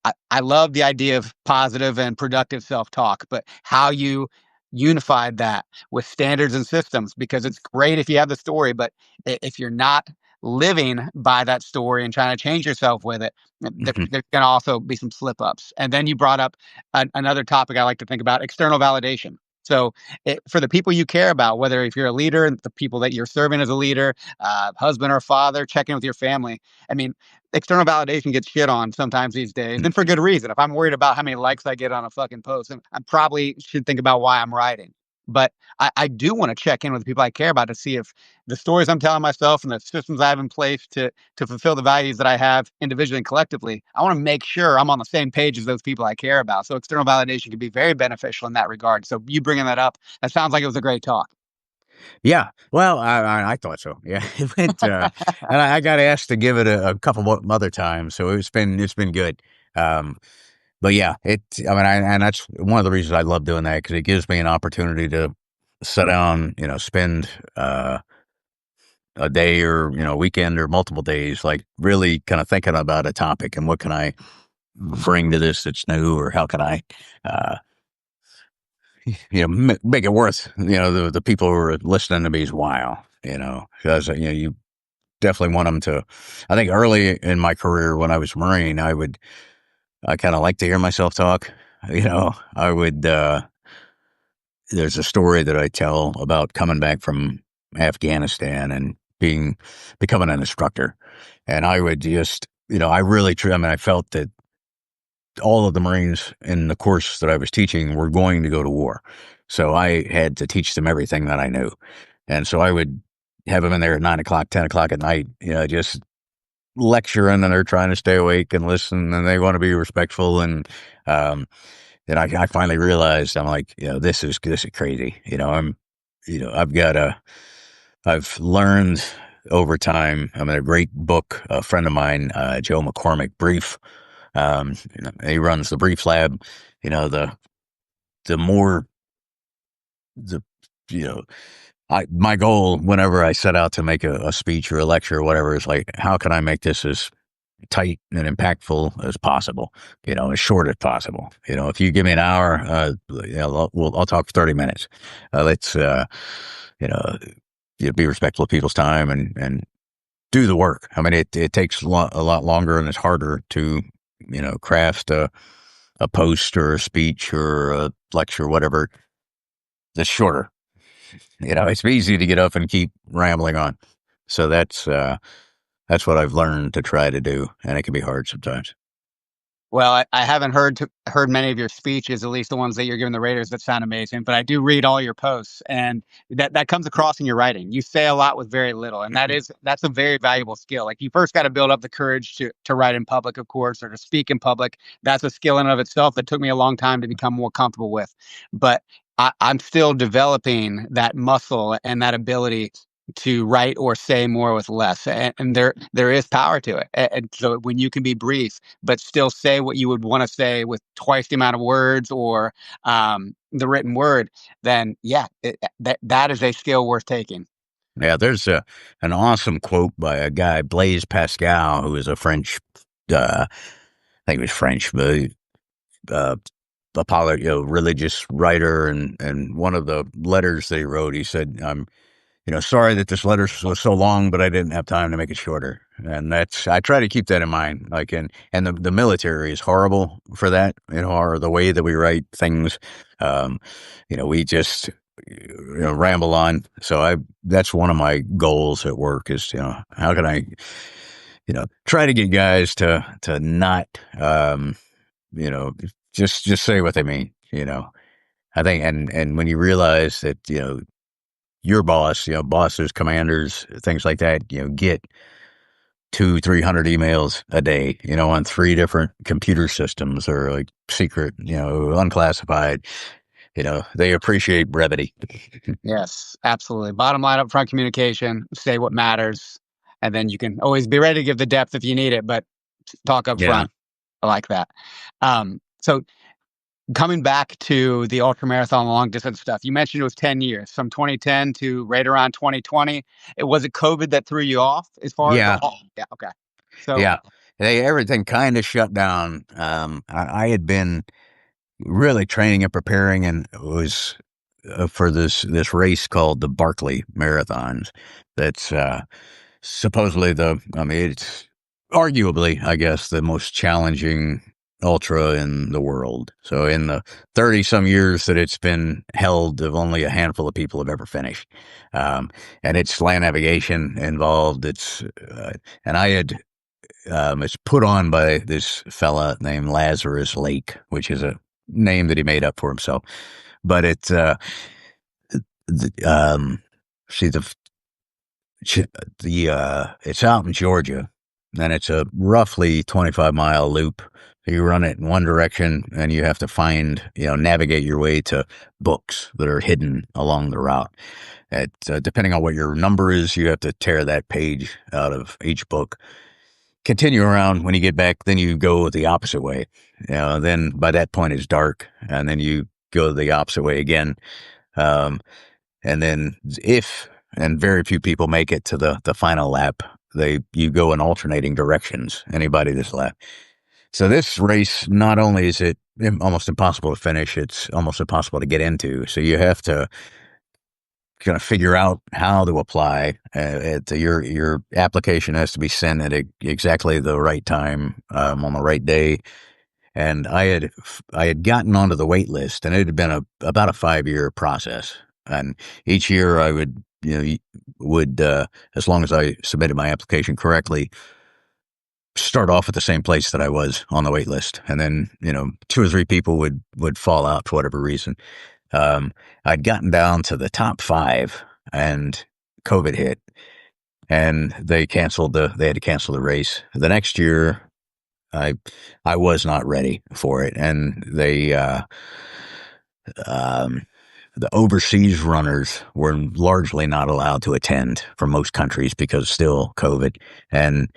I love the idea of positive and productive self-talk, but how you unified that with standards and systems, because it's great if you have the story, but if you're not living by that story and trying to change yourself with it, there's going to also be some slip ups. And then you brought up another topic I like to think about: external validation. So, for the people you care about, whether if you're a leader and the people that you're serving as a leader, husband or father, check in with your family. I mean, external validation gets shit on sometimes these days, and for good reason. If I'm worried about how many likes I get on a fucking post, then I probably should think about why I'm writing. But I do want to check in with the people I care about to see if the stories I'm telling myself and the systems I have in place to fulfill the values that I have individually and collectively, I want to make sure I'm on the same page as those people I care about. So external validation can be very beneficial in that regard. So you bringing that up, that sounds like it was a great talk. Yeah. Well, I thought so. Yeah. It went, and I got asked to give it a couple more other times, so it's been good. Um, but yeah, and that's one of the reasons I love doing that, because it gives me an opportunity to sit down, spend a day or a weekend or multiple days, like really kind of thinking about a topic and what can I bring to this that's new, or how can I, uh, make it worth, the people who are listening to me's while, because, you definitely want them to, I think early in my career when I was Marine, I kind of like to hear myself talk, I would, there's a story that I tell about coming back from Afghanistan and becoming an instructor. And I would just, I really, I felt that all of the Marines in the course that I was teaching were going to go to war. So I had to teach them everything that I knew. And so I would have them in there at 9 o'clock, 10 o'clock at night, just lecturing, and they're trying to stay awake and listen, and they want to be respectful. Um, and I finally realized, I'm like, this is crazy. I've learned over time. I mean, a great book, a friend of mine, Joe McCormick, Brief. He runs the Brief Lab. The more the you know my goal whenever I set out to make a speech or a lecture or whatever is like, how can I make this as tight and impactful as possible, as short as possible. If you give me an hour, I'll talk for 30 minutes. Let's, you know, be respectful of people's time and do the work. I mean, it takes a lot longer, and it's harder to, craft a post or a speech or a lecture, whatever, that's shorter. It's easy to get up and keep rambling on. So that's what I've learned to try to do, and it can be hard sometimes. Well, I haven't heard many of your speeches, at least the ones that you're giving the Raiders that sound amazing, but I do read all your posts, and that comes across in your writing. You say a lot with very little, and that's a very valuable skill. Like, you first got to build up the courage to write in public, of course, or to speak in public. That's a skill in and of itself that took me a long time to become more comfortable with. But I'm still developing that muscle and that ability to write or say more with less, and there is power to it. And so when you can be brief but still say what you would want to say with twice the amount of words, or the written word, then yeah, that is a skill worth taking. Yeah, there's an awesome quote by a guy, Blaise Pascal, who is a French, I think he was French, but uh, religious writer, and one of the letters that he wrote, he said, "I'm sorry that this letter was so long, but I didn't have time to make it shorter." And I try to keep that in mind. Like, and the military is horrible for that, or the way that we write things. Um, we just, ramble on. So that's one of my goals at work is, how can I, try to get guys to not, you know, just say what they mean. I think, and when you realize that, your boss, bosses, commanders, things like that, get 200-300 emails a day, on 3 different computer systems or like secret, unclassified, they appreciate brevity. Yes, absolutely. Bottom line, upfront communication, say what matters, and then you can always be ready to give the depth if you need it, but talk up Yeah. front. I like that. So coming back to the ultra marathon long distance stuff, you mentioned it was 10 years, from 2010 to right around 2020. Was it COVID that threw you off as far as the Yeah. whole? Yeah, okay. So Yeah. Everything kind of shut down. I had been really training and preparing, and it was for this race called the Barkley Marathons. That's supposedly it's arguably, I guess, the most challenging ultra in the world. So in the 30 some years that it's been held, of only a handful of people have ever finished. And it's land navigation involved. And I had, it's put on by this fella named Lazarus Lake, which is a name that he made up for himself. But the, um, see it's out in Georgia, and it's a roughly 25-mile loop. You run it in one direction, and you have to navigate your way to books that are hidden along the route. Depending on what your number is, you have to tear that page out of each book. Continue around. When you get back, then you go the opposite way. Then by that point it's dark, and then you go the opposite way again. Um, and then and very few people make it to the final lap, you go in alternating directions, anybody this lap. So this race, not only is it almost impossible to finish, it's almost impossible to get into. So you have to kind of figure out how to apply. Your application has to be sent at exactly the right time, on the right day. And I had gotten onto the wait list, and it had been about a 5-year process. And each year I would as long as I submitted my application correctly, start off at the same place that I was on the wait list, and then 2 or 3 people would fall out for whatever reason. I'd gotten down to the top 5, and COVID hit, and they had to cancel the race. The next year, I I was not ready for it, and um, the overseas runners were largely not allowed to attend from most countries because still COVID. And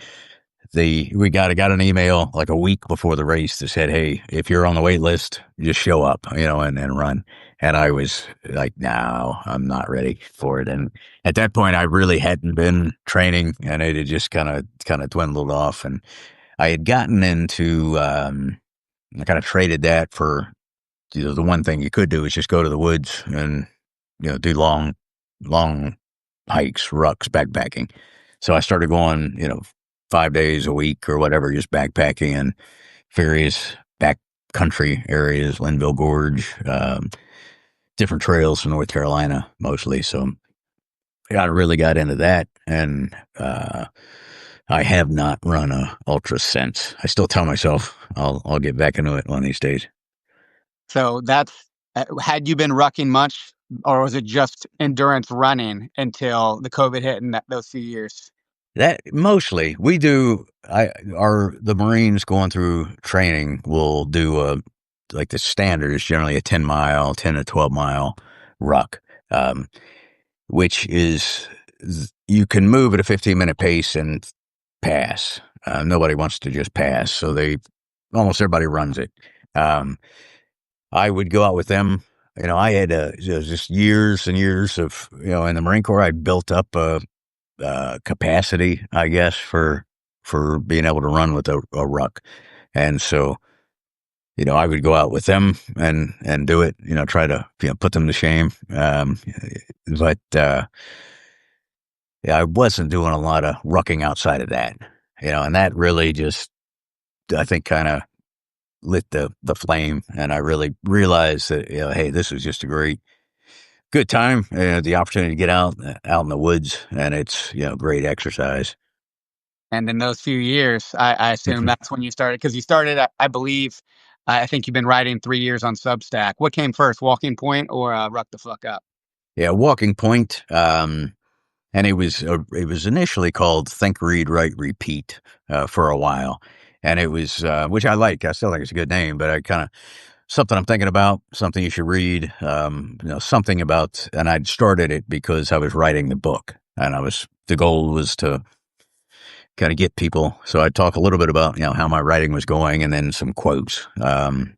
we got an email like a week before the race that said, "Hey, if you're on the wait list, just show up, and run." And I was like, "No, I'm not ready for it." And at that point, I really hadn't been training, and it had just kind of dwindled off. And I had gotten into, I kind of traded that for, the one thing you could do is just go to the woods and, do long hikes, rucks, backpacking. So I started going, 5 days a week or whatever, just backpacking in various country areas, Linville Gorge, different trails in North Carolina mostly. So I really got into that, and I have not run a ultra since. I still tell myself I'll get back into it one of these days. So that's had you been rucking much, or was it just endurance running until the COVID hit in those few years? That mostly we do. The Marines going through training will do like the standard is generally a 10 mile, 10 to 12 mile ruck, um, which is you can move at a 15-minute pace and pass. Nobody wants to just pass, so they almost everybody runs it. Um, I would go out with them. I had just years and years of in the Marine Corps. I built up a capacity, I guess, for being able to run with a ruck, and so I would go out with them and do it. Try to put them to shame. But yeah, I wasn't doing a lot of rucking outside of that. And that really just I think kind of lit the flame, and I really realized that hey, this was just a good time. The opportunity to get out in the woods, and it's great exercise. And in those few years, I assume that's when you started, because you started, I believe, I think you've been writing 3 years on Substack. What came first, Walking Point or Ruck the Fuck Up? Yeah, Walking Point. And it was initially called Think, Read, Write, Repeat for a while, and it was which I like. I still think it's a good name, but I kind of something I'm thinking about, something you should read, something about. And I'd started it because I was writing the book, and the goal was to kind of get people. So I'd talk a little bit about how my writing was going, and then some quotes. Then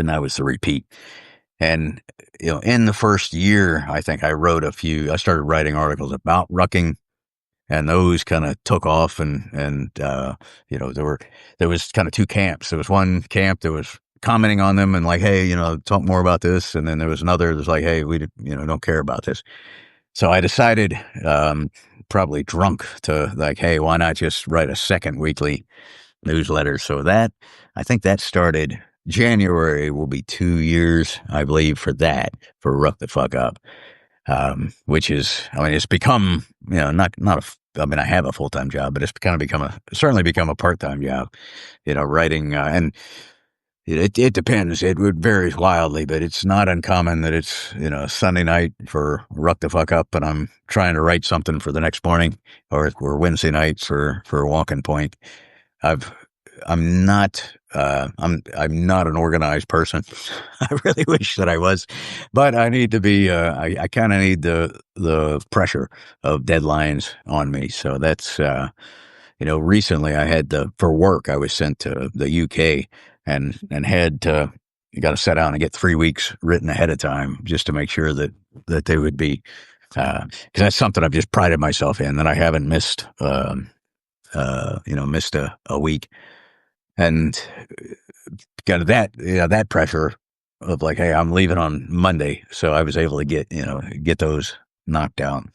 I was the repeat. And, in the first year, I think I started writing articles about rucking, and those kind of took off, and there was kind of two camps. There was one camp that was commenting on them and like, hey, talk more about this. And then there was another that was like, hey, we, don't care about this. So I decided, probably drunk, to like, hey, why not just write a second weekly newsletter? So I think that started January will be 2 years, I believe, for Ruck the Fuck Up, which is, I mean, it's become, I mean, I have a full-time job, but it's kind of certainly become a part-time job, writing, and it depends. It would varies wildly, but it's not uncommon that it's, Sunday night for Ruck the Fuck Up, and I'm trying to write something for the next morning, or Wednesday nights for Walking Point. I've I'm not an organized person. I really wish that I was, but I need to be. I kind of need the pressure of deadlines on me. So that's recently I had for work. I was sent to the UK and had to. You got to sit down and get 3 weeks written ahead of time just to make sure that they would be, because that's something I've just prided myself in, that I haven't missed missed a week. And got that pressure of like, hey, I'm leaving on Monday, so I was able to get those knocked out.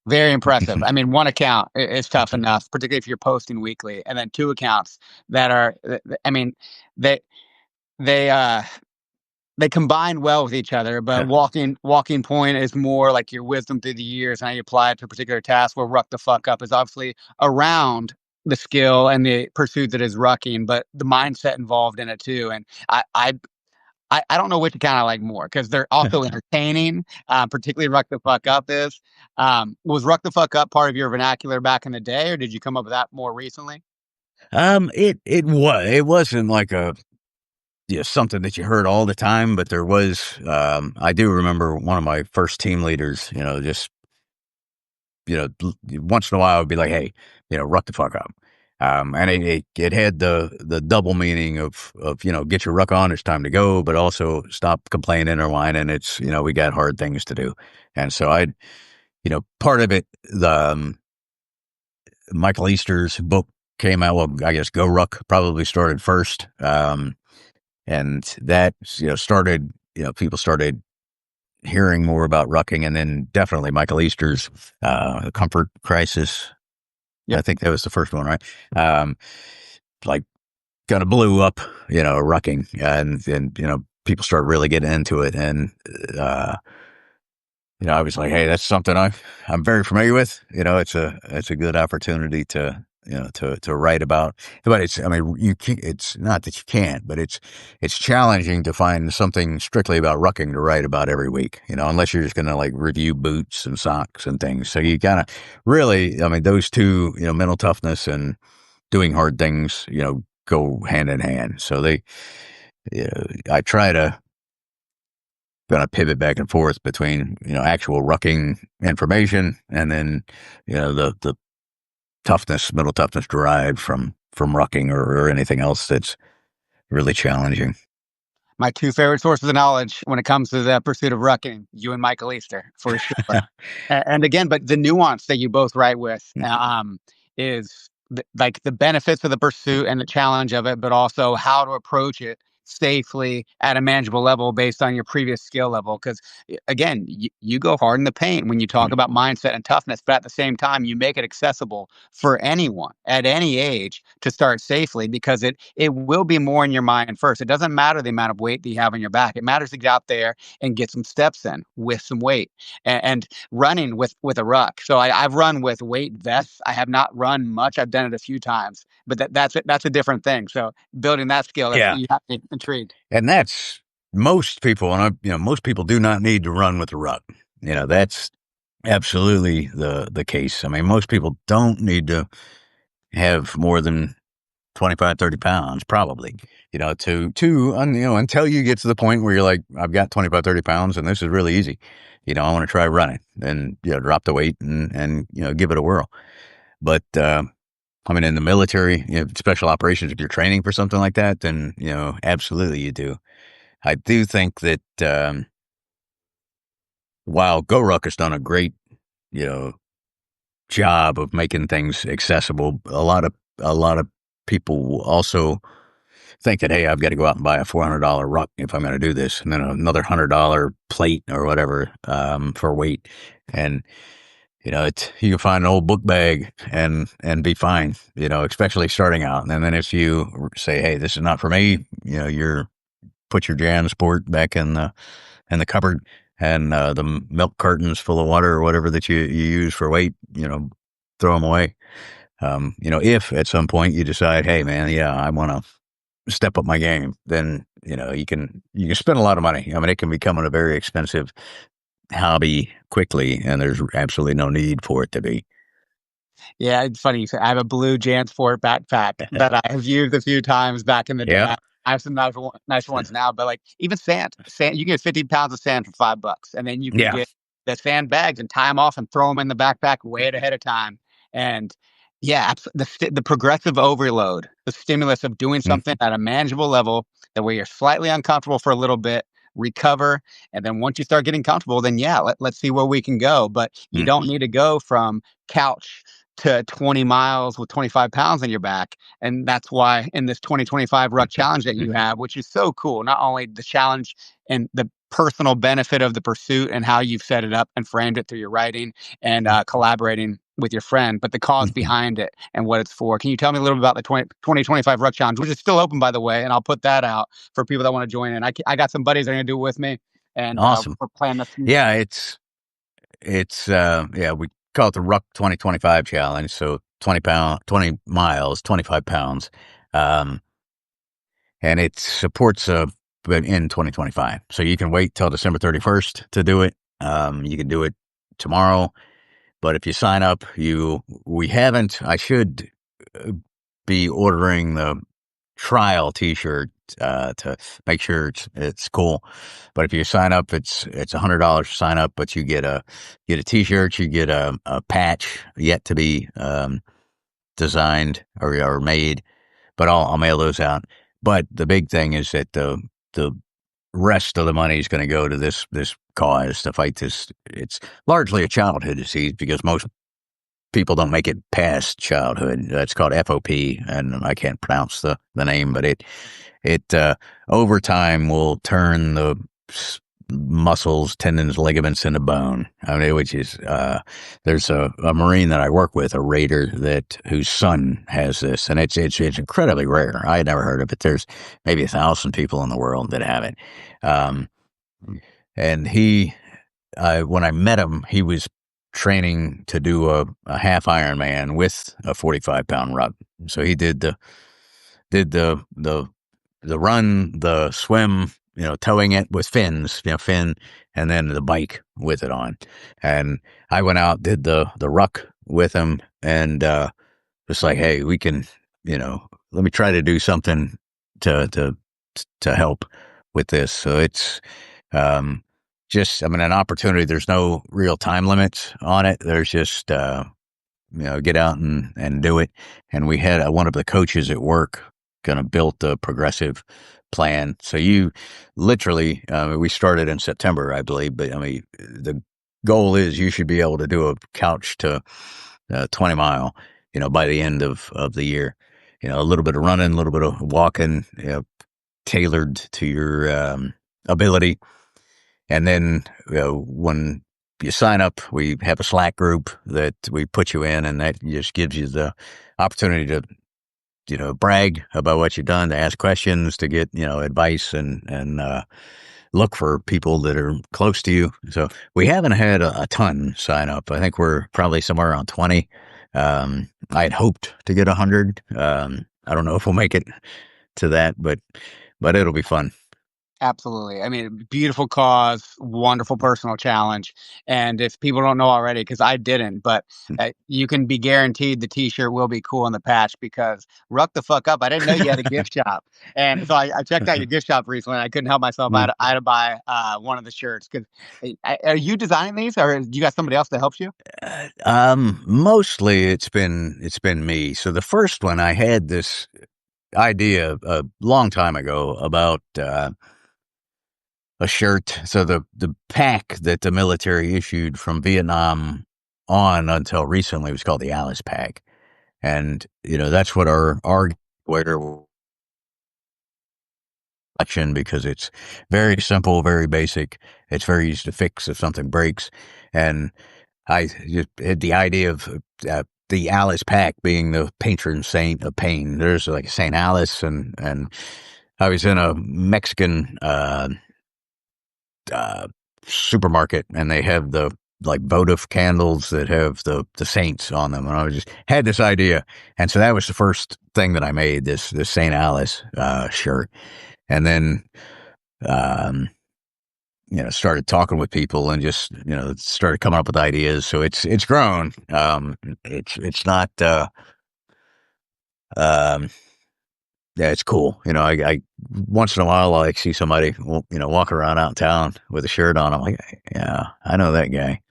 Very impressive. I mean, one account is tough enough, particularly if you're posting weekly, and then two accounts that are, I mean, they they uh they combine well with each other, but Yeah. walking point is more like your wisdom through the years and how you apply it to a particular task, where Ruck the Fuck Up is obviously around the skill and the pursuit that is rucking, but the mindset involved in it too. And I don't know which account I like more, because they're also entertaining, particularly Ruck the Fuck Up is. Was Ruck the Fuck Up part of your vernacular back in the day, or did you come up with that more recently? It wasn't like a something that you heard all the time, but there was. I do remember one of my first team leaders. Just once in a while, I would be like, hey, ruck the fuck up. And it had the double meaning of, get your ruck on, it's time to go, but also stop complaining or whining. It's, we got hard things to do. And so part of it, the Michael Easter's book came out. Well, I guess Go Ruck probably started first. And that, started, people started hearing more about rucking, and then definitely Michael Easter's Comfort Crisis. Yep. I think that was the first one, right? Like kind of blew up, rucking, and people started really getting into it, and uh, I was like, hey, that's something I'm very familiar with. It's a good opportunity to to write about. But it's, I mean, you can't, it's not that you can't, but it's challenging to find something strictly about rucking to write about every week. Unless you're just going to like review boots and socks and things. So you kind of really, I mean, those two, mental toughness and doing hard things, go hand in hand. So I try to kind of pivot back and forth between, actual rucking information and then, the toughness, mental toughness derived from rucking or anything else that's really challenging. My two favorite sources of knowledge when it comes to the pursuit of rucking, you and Michael Easter, for sure. And again, but the nuance that you both write with, is like the benefits of the pursuit and the challenge of it, but also how to approach it safely at a manageable level based on your previous skill level. Because again, you go hard in the paint when you talk about mindset and toughness, but at the same time, you make it accessible for anyone at any age to start safely because it will be more in your mind first. It doesn't matter the amount of weight that you have on your back. It matters to get out there and get some steps in with some weight. And running with a ruck. So I've run with weight vests. I have not run much. I've done it a few times, but that's a different thing. So building that skill, that's Yeah. you have me intrigued. And that's most people, and most people do not need to run with a ruck. That's absolutely the case. I mean, most people don't need to have more than 25, 30 pounds, probably, until you get to the point where you're like, I've got 25, 30 pounds and this is really easy. I want to try running and, drop the weight and, give it a whirl. But, I mean, in the military, special operations, if you're training for something like that, then, absolutely you do. I do think that, while GoRuck has done a great, you know, job of making things accessible, a lot of people also think that, hey, I've got to go out and buy a $400 ruck if I'm going to do this, and then another $100 plate or whatever, for weight. And you can find an old book bag and be fine. Especially starting out. And then if you say, hey, this is not for me, you're put your JanSport back in the cupboard, and the milk cartons full of water or whatever that you use for weight, throw them away. If at some point you decide, hey man, yeah, I want to step up my game, then you can spend a lot of money. I mean, it can become a very expensive hobby quickly, and there's absolutely no need for it to be. Yeah, it's funny you say I have a blue JanSport backpack that I have used a few times back in the day. Yeah, I have some nicer ones now, but like even sand, you can get 50 pounds of sand for $5, and then you can yeah. get the sand bags and tie them off and throw them in the backpack way ahead of time. And yeah, the progressive overload, the stimulus of doing something at a manageable level, that where you're slightly uncomfortable for a little bit, recover, and then once you start getting comfortable, then yeah, let's see where we can go. But you Mm-hmm. don't need to go from couch to 20 miles with 25 pounds on your back. And that's why in this 2025 Ruck Challenge that you have, which is so cool, not only the challenge and the personal benefit of the pursuit and how you've set it up and framed it through your writing and collaborating with your friend, but the cause Mm-hmm. behind it and what it's for. Can you tell me a little bit about the 2025 Ruck Challenge, which is still open, by the way, and I'll put that out for people that want to join in. I got some buddies that are going to do it with me, and Awesome. we're planning a few. Yeah, it's we call it the Ruck 2025 challenge. So 20 miles, 25 pounds. Um, and it supports but in 2025. So you can wait till December 31st to do it. You can do it tomorrow, but if you sign up, we haven't. I should uh, be ordering the trial T-shirt to make sure it's cool. But if you sign up, it's $100 to sign up, but you get a T-shirt, you get a patch yet to be designed or made, but I'll mail those out. But the big thing is that the rest of the money is going to go to this cause to fight this. It's largely a childhood disease because most people don't make it past childhood. It's called FOP, and I can't pronounce the name, but it over time will turn the muscles, tendons, ligaments in the bone. I mean, which is there's a Marine that I work with, a Raider whose son has this, and it's incredibly rare. I had never heard of it. There's maybe 1,000 people in the world that have it, um, and when I met him, he was training to do a half Ironman with a 45-pound ruck. So he did the run, the swim, towing it with fins, fin, and then the bike with it on. And I went out, did the ruck with him, and just like, hey, we can, let me try to do something to to help with this. So it's just, I mean, an opportunity. There's no real time limits on it. There's just get out and do it. And we had one of the coaches at work kind of built a progressive plan. So you literally, we started in September, I believe, but I mean, the goal is you should be able to do a couch to 20 mile, by the end of the year, a little bit of running, a little bit of walking, tailored to your ability. And then when you sign up, we have a Slack group that we put you in, and that just gives you the opportunity to, brag about what you've done, to ask questions, to get, advice and look for people that are close to you. So we haven't had a ton sign up. I think we're probably somewhere around 20. I had hoped to get 100. I don't know if we'll make it to that, but it'll be fun. Absolutely. I mean, beautiful cause, wonderful personal challenge. And if people don't know already, because I didn't, but you can be guaranteed the T-shirt will be cool in the patch because ruck the fuck up. I didn't know you had a gift shop, and so I checked out your gift shop recently. And I couldn't help myself. I had to buy one of the shirts because are you designing these, or do you got somebody else that helps you? Mostly it's been me. So the first one, I had this idea a long time ago about a shirt. So the pack that the military issued from Vietnam on until recently was called the Alice pack, and that's what our wear collection, because it's very simple, very basic. It's very easy to fix if something breaks, and I just had the idea of the Alice pack being the patron saint of pain. There's like Saint Alice, and I was in a Mexican uh, supermarket, and they have the like votive candles that have the saints on them, and I just had this idea, and so that was the first thing that I made, this Saint Alice shirt, and then um, started talking with people and just started coming up with ideas. So it's grown. It's not. Um, yeah, it's cool. I once in a while I like see somebody walking around out in town with a shirt on. I'm like, yeah, I know that guy.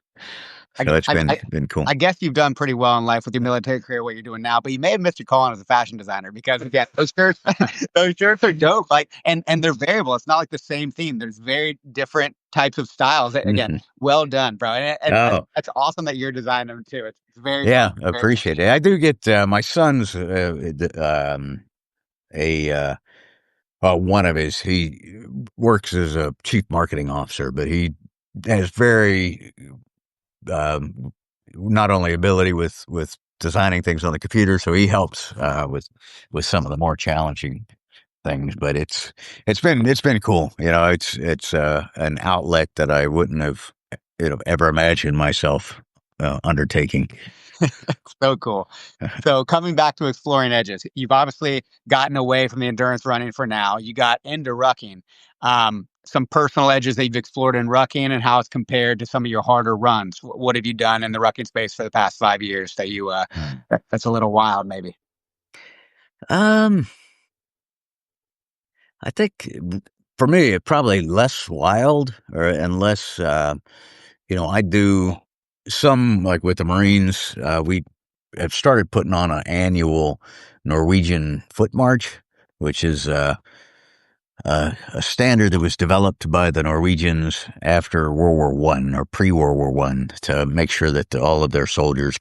I, So it's I, been cool. I guess you've done pretty well in life with your military career, what you're doing now, but you may have missed your calling as a fashion designer because again, those shirts, those shirts are dope. Like, and they're variable. It's not like the same theme. There's very different types of styles. Again, Hmm. well done, bro. And Oh, that's awesome that you're designing them too. It's very yeah, cool. Very cool. appreciate it. I do get my son's a one of his. He works as a chief marketing officer, but he has very not only ability with designing things on the computer, so he helps with some of the more challenging things. But it's been cool. It's an outlet that I wouldn't have ever imagined myself undertaking. So cool. So coming back to exploring edges, you've obviously gotten away from the endurance running for now. You got into rucking. Some personal edges that you've explored in rucking and how it's compared to some of your harder runs. What have you done in the rucking space for the past 5 years that that's a little wild, maybe? Um, I think for me, it probably less wild and less. I do some, like with the Marines. We have started putting on an annual Norwegian foot march, which is a standard that was developed by the Norwegians after World War One or pre-World War One to make sure that all of their soldiers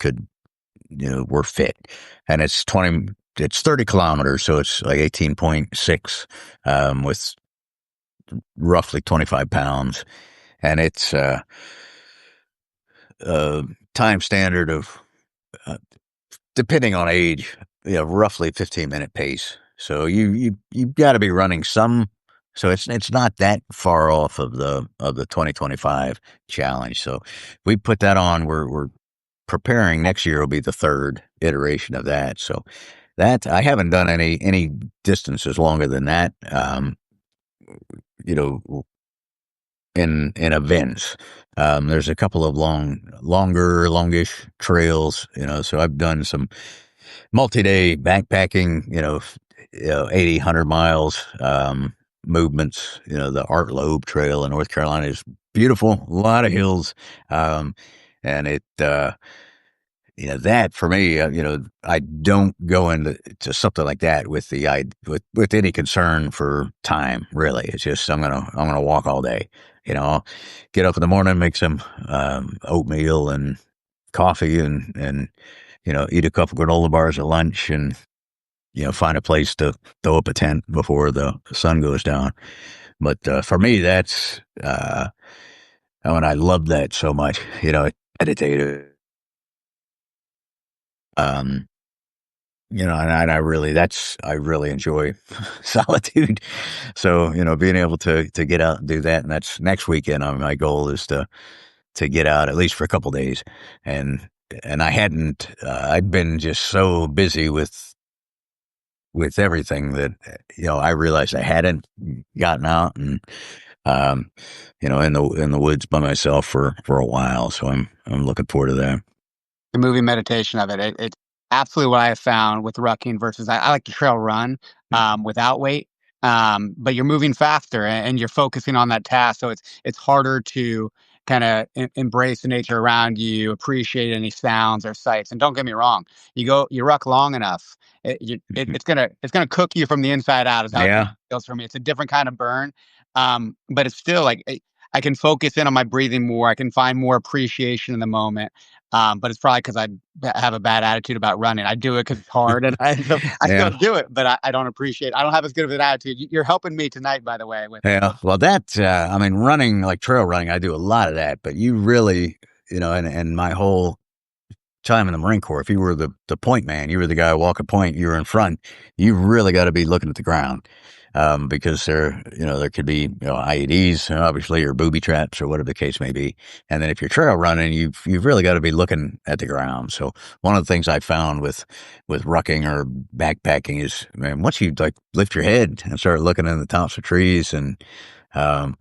were fit. And it's 30 kilometers, so it's like 18.6 with roughly 25 pounds, and it's a time standard of uh, depending on age, roughly 15-minute pace. So you've got to be running some. So it's not that far off of the 2025 challenge. So we put that on. We're preparing. Next year will be the third iteration of that. So that I haven't done any distances longer than that. You know, in events. There's a couple of longish trails. So I've done some multi-day backpacking, 80, 100 miles, movements. The Art Loeb Trail in North Carolina is beautiful, a lot of hills. Um, and that for me, I don't go into something like that with with any concern for time. Really, it's just I'm gonna walk all day. I'll get up in the morning, make some oatmeal and coffee, and eat a couple granola bars at lunch, and find a place to throw up a tent before the sun goes down. But for me, that's and I love that so much. Meditative. Um, and I really enjoy solitude. So, being able to get out and do that, and that's next weekend. My goal is to get out at least for a couple days, and I hadn't. I'd been just so busy with everything that I realized I hadn't gotten out and um, in the woods by myself for a while. So I'm looking forward to that. The movie meditation of it. It's absolutely what I have found with rucking versus I like to trail run without weight, but you're moving faster and you're focusing on that task, so it's harder to kind of embrace the nature around you, appreciate any sounds or sights. And don't get me wrong, you ruck long enough, it's gonna cook you from the inside out. Is how it Yeah, feels for me. It's a different kind of burn, but it's still like I can focus in on my breathing more. I can find more appreciation in the moment. But it's probably because have a bad attitude about running. I do it because it's hard, and I still yeah. do it, but I don't appreciate. I don't have as good of an attitude. You're helping me tonight, by the way. With Yeah, well, I mean, running, like trail running, I do a lot of that, but you really, and my whole time in the Marine Corps, if you were the point man, you were the guy walking point, you were in front, you really got to be looking at the ground. Because there could be, IEDs, obviously, or booby traps or whatever the case may be. And then if you're trail running, you've really got to be looking at the ground. So one of the things I found with rucking or backpacking is, man, once you like lift your head and start looking in the tops of trees and, um,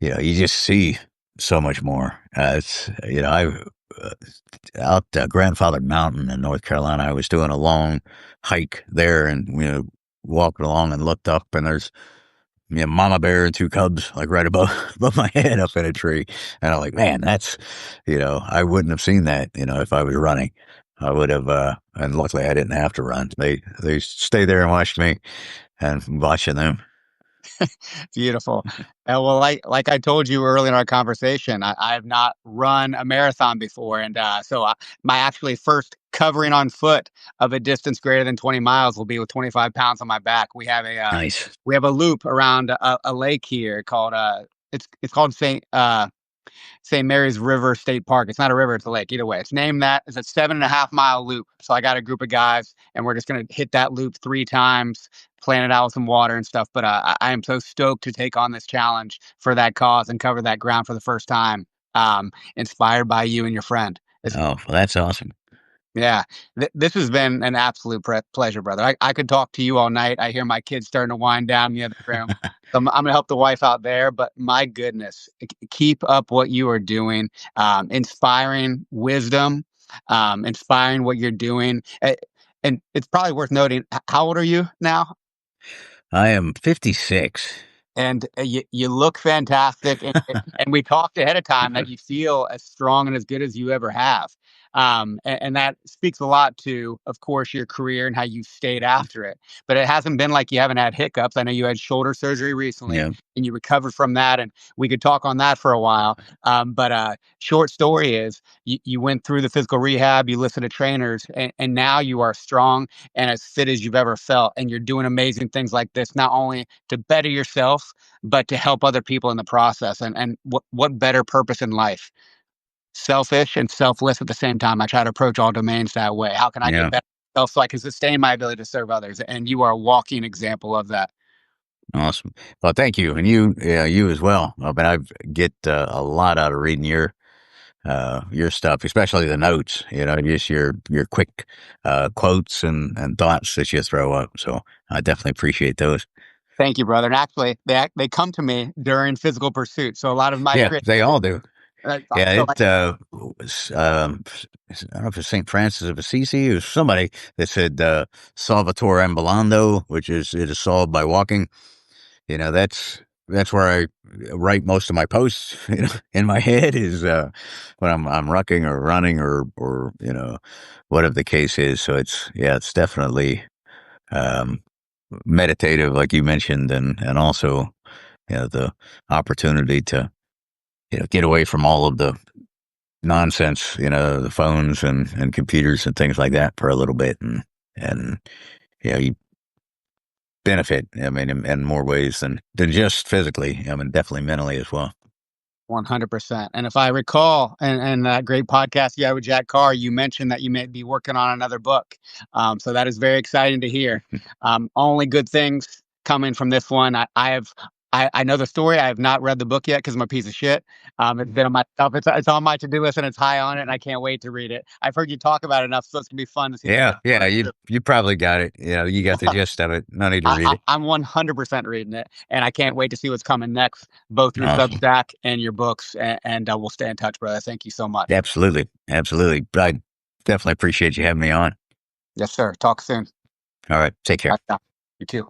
you just see so much more. It's, I, uh, out Grandfather Mountain in North Carolina, I was doing a long hike there and, walking along and looked up and there's, mama bear and two cubs like right above, above my head up in a tree. And I'm like, man, that's, I wouldn't have seen that, if I was running. I would have, and luckily I didn't have to run. They stay there and watched me and watching them. Beautiful. Well, like I told you early in our conversation, I have not run a marathon before, and so my actually first covering on foot of a distance greater than 20 miles will be with 25 pounds on my back. Nice. We have a loop around a lake here called it's called St. Mary's River State Park. It's not a river, it's a lake. Either way, it's named that. It's a 7.5 mile loop. So I got a group of guys, and we're just gonna hit that loop 3 times, plan it out with some water and stuff. But I am so stoked to take on this challenge for that cause and cover that ground for the first time. Inspired by you and your friend. Oh, well, that's awesome. Yeah, this has been an absolute pleasure, brother. I could talk to you all night. I hear my kids starting to wind down in the other room. So I'm gonna help the wife out there, but my goodness, keep up what you are doing. Inspiring wisdom, inspiring what you're doing. And it's probably worth noting. How old are you now? I am 56. And you look fantastic. And we talked ahead of time that you feel as strong and as good as you ever have. And that speaks a lot to, of course, your career and how you stayed after it. But it hasn't been like you haven't had hiccups. I know you had shoulder surgery recently Yeah. and you recovered from that, and we could talk on that for a while. But short story is you went through the physical rehab, you listened to trainers, and now you are strong and as fit as you've ever felt. And you're doing amazing things like this, not only to better yourself, but to help other people in the process. And what better purpose in life? Selfish and selfless at the same time. I try to approach all domains that way. How can I get Yeah. better myself so I can sustain my ability to serve others? And you are a walking example of that. Awesome. Well, thank you, and you, yeah, you as well. But I get a lot out of reading your stuff, especially the notes. Just your quick quotes and thoughts that you throw up. So I definitely appreciate those. Thank you, brother. And actually, they come to me during physical pursuit. So a lot of my Yeah, creativity. they all do. Yeah, So it was, I don't know if it's Saint Francis of Assisi or somebody that said "Salvatore ambulando," which is it is solved by walking. That's where I write most of my posts. In my head is when I'm rucking or running or whatever the case is. So it's definitely um, meditative, like you mentioned, and also the opportunity to get away from all of the nonsense, the phones and computers and things like that for a little bit, and you benefit. I mean, in more ways than just physically. I mean, definitely mentally as well. 100%. And if I recall, and that great podcast you had with Jack Carr, you mentioned that you may be working on another book. So that is very exciting to hear. Only good things coming from this one. I know the story. I have not read the book yet because I'm a piece of shit. It's been on my stuff. It's on my to do list and it's high on it, and I can't wait to read it. I've heard you talk about it enough, so it's gonna be fun to see the Yeah, first yeah, version you too. you probably got it. You got the gist of it. No need to read it. I'm 100% reading it, and I can't wait to see what's coming next, both through Awesome. Substack and your books. And we'll stay in touch, brother. Thank you so much. Absolutely, absolutely. But I definitely appreciate you having me on. Yes, sir. Talk soon. All right, take care. Bye now. You too.